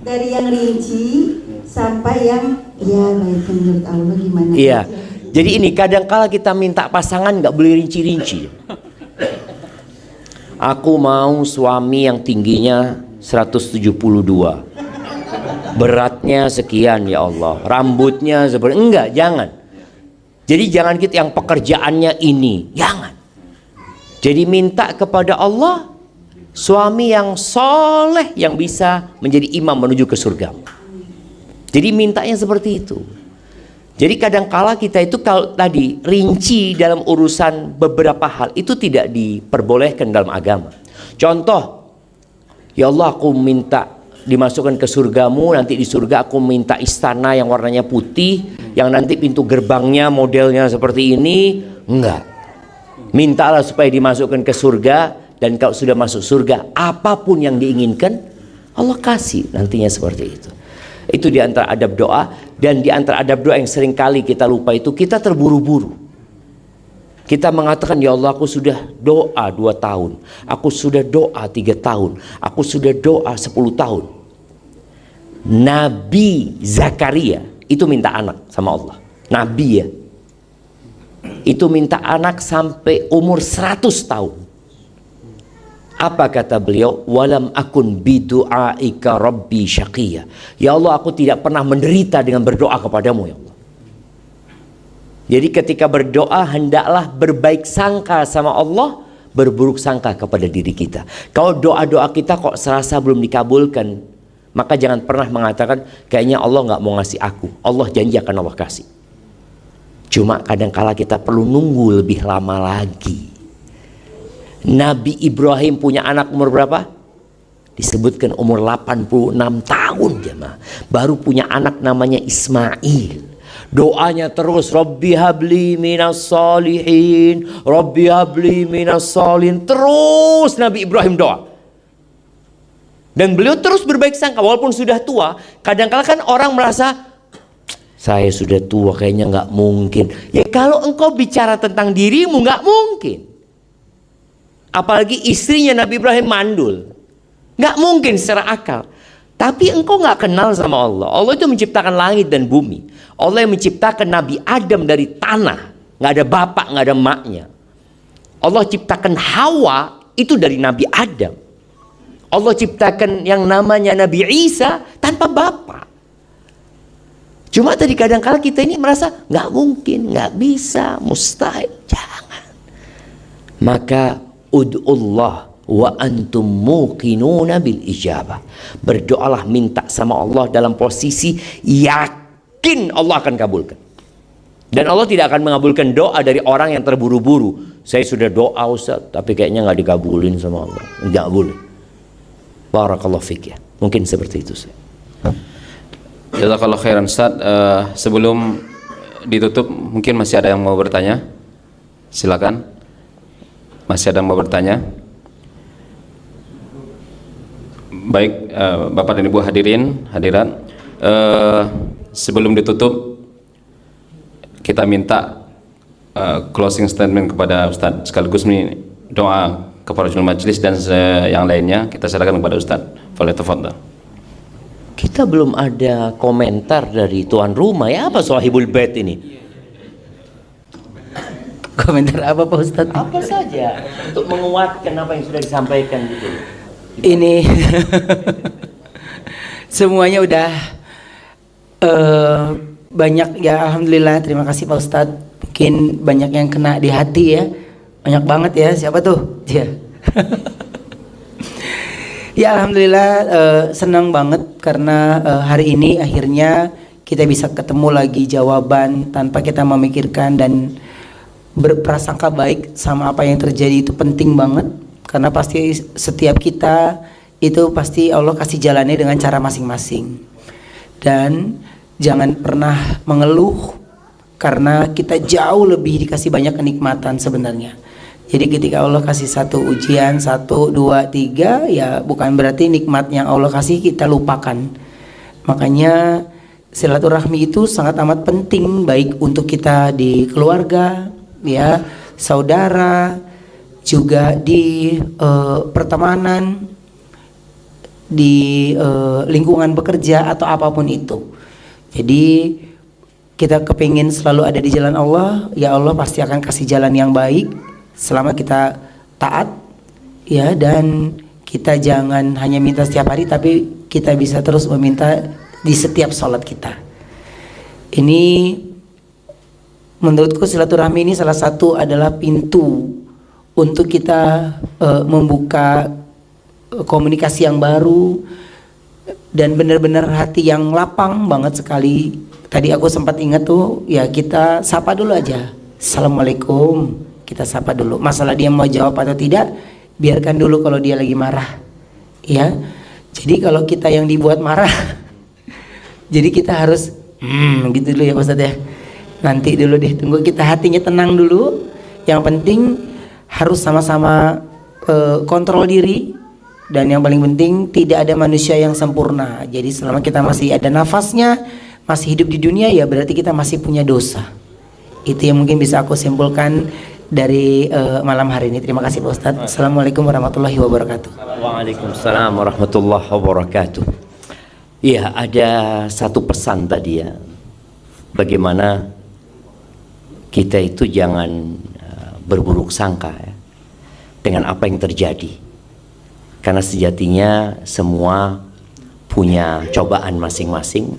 Dari yang rinci sampai yang ya baik menurut Allah gimana? Iya. Jadi ini kadang-kala kita minta pasangan nggak boleh rinci-rinci. Aku mau suami yang tingginya 172, beratnya sekian ya Allah, rambutnya seperti, enggak, jangan. Jadi jangan kita yang pekerjaannya ini, jangan. Jadi minta kepada Allah suami yang soleh yang bisa menjadi imam menuju ke surga. Jadi mintanya seperti itu. Jadi kadang-kala kita itu kalau tadi rinci dalam urusan beberapa hal itu tidak diperbolehkan dalam agama. Contoh, ya Allah, aku minta dimasukkan ke surgamu, nanti di surga aku minta istana yang warnanya putih, yang nanti pintu gerbangnya modelnya seperti ini. Enggak. Mintalah supaya dimasukkan ke surga, dan kalau sudah masuk surga, apapun yang diinginkan Allah kasih nantinya seperti itu. Itu di antara adab doa. Dan di antara adab doa yang sering kali kita lupa itu, kita terburu-buru. Kita mengatakan, ya Allah, aku sudah doa 2 tahun, aku sudah doa 3 tahun, aku sudah doa 10 tahun. Nabi Zakaria itu minta anak sama Allah. Nabi ya, itu minta anak sampai umur 100 tahun. Apa kata beliau? Walam akun bidu'aika rabbi syaqiyya. Ya Allah, aku tidak pernah menderita dengan berdoa kepadamu ya Allah. Jadi ketika berdoa hendaklah berbaik sangka sama Allah, berburuk sangka kepada diri kita. Kalau doa-doa kita kok serasa belum dikabulkan, maka jangan pernah mengatakan kayaknya Allah nggak mau ngasih aku. Allah janji akan Allah kasih. Cuma kadang-kala kita perlu nunggu lebih lama lagi. Nabi Ibrahim punya anak umur berapa? Disebutkan umur 86 tahun jemaah. Baru punya anak namanya Ismail. Doanya terus, Rabbi habli minas salihin, Rabbi habli minas salihin. Terus Nabi Ibrahim doa. Dan beliau terus berbaik sangka walaupun sudah tua. Kadang-kala kan orang merasa, saya sudah tua kayaknya nggak mungkin. Ya kalau engkau bicara tentang dirimu nggak mungkin. Apalagi istrinya Nabi Ibrahim mandul, nggak mungkin secara akal. Tapi engkau nggak kenal sama Allah. Allah itu menciptakan langit dan bumi. Allah yang menciptakan Nabi Adam dari tanah, nggak ada bapak, nggak ada maknya. Allah ciptakan Hawa itu dari Nabi Adam. Allah ciptakan yang namanya Nabi Isa tanpa bapak. Cuma tadi kadang-kala kita ini merasa nggak mungkin, nggak bisa, mustahil. Jangan. Maka ud'ullah wa antum muqinuna bil ijabah. Berdoalah, minta sama Allah dalam posisi yakin Allah akan kabulkan. Dan Allah tidak akan mengabulkan doa dari orang yang terburu-buru. Saya sudah doa Ustaz, tapi kayaknya nggak dikabulin sama Allah. Nggak boleh. Barakallahu fiik ya. Mungkin seperti itu Ustaz. Jazakallah khairan Ustaz. Sebelum ditutup, mungkin masih ada yang mau bertanya? Silakan. Masih ada yang mau bertanya? Baik, Bapak dan Ibu hadirat, sebelum ditutup kita minta closing statement kepada Ustadz, sekaligus doa kepada jemaah majelis dan yang lainnya. Kita serahkan kepada Ustadz. Falyatafadhal. Kita belum ada komentar dari tuan rumah ya, apa Sahibul Bait ini? Komentar apa Pak Ustadz? Apa saja untuk menguatkan apa yang sudah disampaikan gitu. Ini semuanya udah banyak ya, alhamdulillah, terima kasih Pak Ustadz. Mungkin banyak yang kena di hati ya, banyak banget ya. Siapa tuh? Dia. Ya alhamdulillah, senang banget karena hari ini akhirnya kita bisa ketemu lagi jawaban tanpa kita memikirkan, dan berprasangka baik sama apa yang terjadi itu penting banget, karena pasti setiap kita itu pasti Allah kasih jalannya dengan cara masing-masing. Dan jangan pernah mengeluh, karena kita jauh lebih dikasih banyak kenikmatan sebenarnya. Jadi ketika Allah kasih satu ujian, 1, 2, 3, ya bukan berarti nikmat yang Allah kasih kita lupakan. Makanya silaturahmi itu sangat amat penting, baik untuk kita di keluarga, ya, saudara, juga di pertemanan, di lingkungan bekerja atau apapun itu. Jadi kita kepingin selalu ada di jalan Allah, ya Allah pasti akan kasih jalan yang baik selama kita taat, ya. Dan kita jangan hanya minta setiap hari, tapi kita bisa terus meminta di setiap sholat kita. Ini menurutku silaturahmi ini salah satu adalah pintu untuk kita membuka komunikasi yang baru, dan benar-benar hati yang lapang banget sekali. Tadi aku sempat ingat tuh, ya kita sapa dulu aja, Assalamualaikum, kita sapa dulu. Masalah dia mau jawab atau tidak, biarkan dulu kalau dia lagi marah, ya. Jadi kalau kita yang dibuat marah, jadi kita harus gitu dulu ya Pak Ustadz ya. Nanti dulu deh, tunggu kita hatinya tenang dulu. Yang penting harus sama-sama kontrol diri. Dan yang paling penting, tidak ada manusia yang sempurna. Jadi selama kita masih ada nafasnya, masih hidup di dunia, ya berarti kita masih punya dosa. Itu yang mungkin bisa aku simpulkan dari malam hari ini. Terima kasih Pak Ustadz. Assalamualaikum warahmatullahi wabarakatuh. Waalaikumsalam warahmatullahi wabarakatuh. Iya, ada satu pesan tadi ya. Bagaimana kita itu jangan berburuk sangka ya, dengan apa yang terjadi. Karena sejatinya semua punya cobaan masing-masing.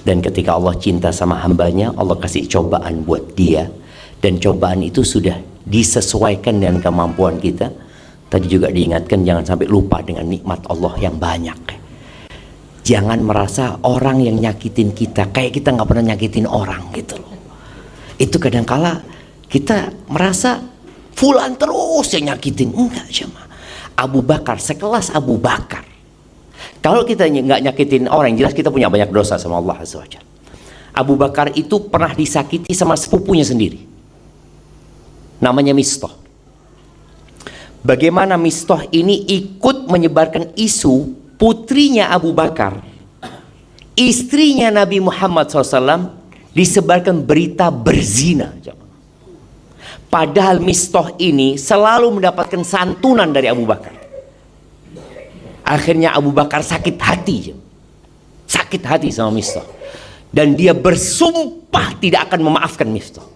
Dan ketika Allah cinta sama hambanya, Allah kasih cobaan buat dia. Dan cobaan itu sudah disesuaikan dengan kemampuan kita. Tadi juga diingatkan, jangan sampai lupa dengan nikmat Allah yang banyak. Jangan merasa orang yang nyakitin kita kayak kita nggak pernah nyakitin orang gitu loh. Itu kadangkala kita merasa fulan terus yang nyakitin. Enggak, cuma Abu Bakar, sekelas Abu Bakar, kalau kita nggak nyakitin orang, jelas kita punya banyak dosa sama Allah Azza wa Jalla. Abu Bakar itu pernah disakiti sama sepupunya sendiri, namanya Mistah. Bagaimana Mistah ini ikut menyebarkan isu putrinya Abu Bakar, istrinya Nabi Muhammad SAW, disebarkan berita berzina. Padahal Mistah ini selalu mendapatkan santunan dari Abu Bakar. Akhirnya Abu Bakar sakit hati sama Mistah, dan dia bersumpah tidak akan memaafkan Mistah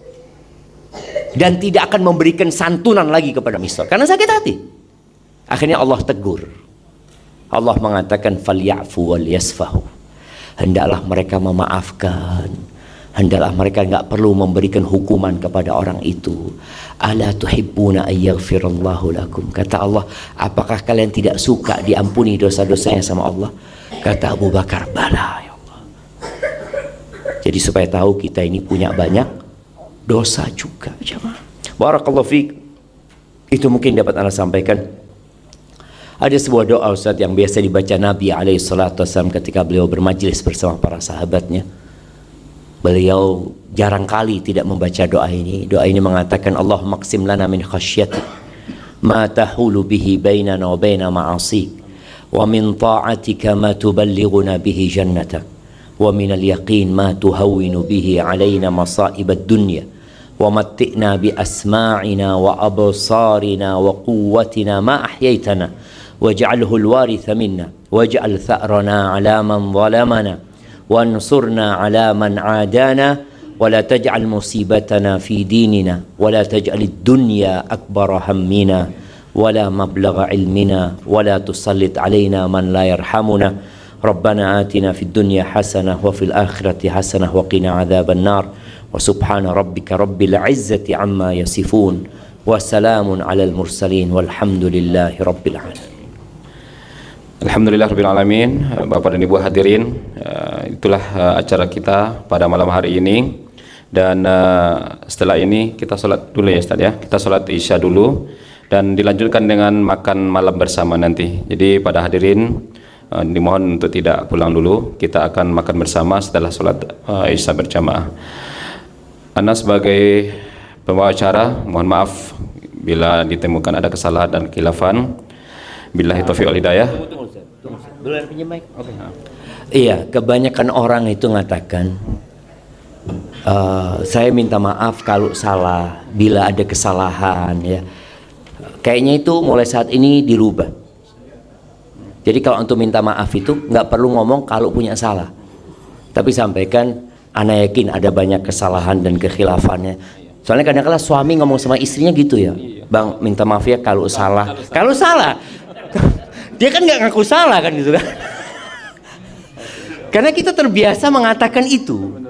dan tidak akan memberikan santunan lagi kepada Mistah karena sakit hati. Akhirnya Allah tegur. Allah mengatakan falyafu wal yasfahu, hendaklah mereka memaafkan, hendaklah mereka nggak perlu memberikan hukuman kepada orang itu. Ala tuhibbuna ayyaghfirallahu lakum, kata Allah, apakah kalian tidak suka diampuni dosa-dosanya sama Allah? Kata Abu Bakar, bala ya Allah. Jadi supaya tahu kita ini punya banyak dosa juga jemaah. Barakallahu fiik. Itu mungkin dapat Anda sampaikan. Ada sebuah doa Ustaz yang biasa dibaca Nabi SAW ketika beliau bermajlis bersama para sahabatnya. Beliau jarang kali tidak membaca doa ini. Doa ini mengatakan, Allahumma qsim lana min khasyatik ma tahulu bihi bainana wa baina ma'asik, wa min ta'atika ma tuballighuna bihi jannatak, wa min al-yaqin ma tuhawwinu bihi alaina masa'ib ad-dunya, wa matti'na bi asma'ina wa absarina wa quwwatina ma ahyaytana waj'alhu al-waritha minna waj'al tha'rana 'ala man zalamana وانصرنا على من عادانا ولا تجعل مصيبتنا في ديننا ولا تجعل الدنيا أكبر همنا ولا مبلغ علمنا ولا تسلط علينا من لا يرحمنا ربنا آتنا في الدنيا حسنة وفي الآخرة حسنة وقنا عذاب النار وسبحان ربك رب العزة عما يصفون وسلام على المرسلين والحمد لله رب العالمين. Alhamdulillahirrahmanirrahim. Bapak dan Ibu hadirin, itulah acara kita pada malam hari ini. Dan setelah ini kita sholat dulu ya Ustaz ya. Kita sholat Isya dulu dan dilanjutkan dengan makan malam bersama nanti. Jadi pada hadirin dimohon untuk tidak pulang dulu. Kita akan makan bersama setelah sholat Isya berjamaah. Ana sebagai pembawa acara mohon maaf bila ditemukan ada kesalahan dan khilafan. Billahi taufiq wal hidayah. Iya, kebanyakan orang itu mengatakan saya minta maaf kalau salah, bila ada kesalahan ya. Kayaknya itu mulai saat ini dirubah. Jadi kalau untuk minta maaf itu nggak perlu ngomong kalau punya salah. Tapi sampaikan, ana yakin ada banyak kesalahan dan kekhilafannya. Soalnya kadang-kadang suami ngomong sama istrinya gitu ya, Bang minta maaf ya kalau salah. Kalau salah dia kan nggak ngaku salah kan gitu kan. Karena kita terbiasa mengatakan itu.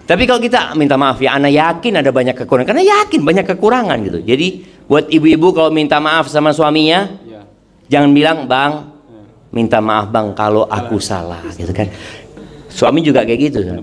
Tapi kalau kita minta maaf ya, ana yakin ada banyak kekurangan. Karena yakin banyak kekurangan gitu. Jadi buat ibu-ibu kalau minta maaf sama suaminya, jangan bilang Bang minta maaf Bang kalau aku salah gitu kan. Suami juga kayak gitu kan.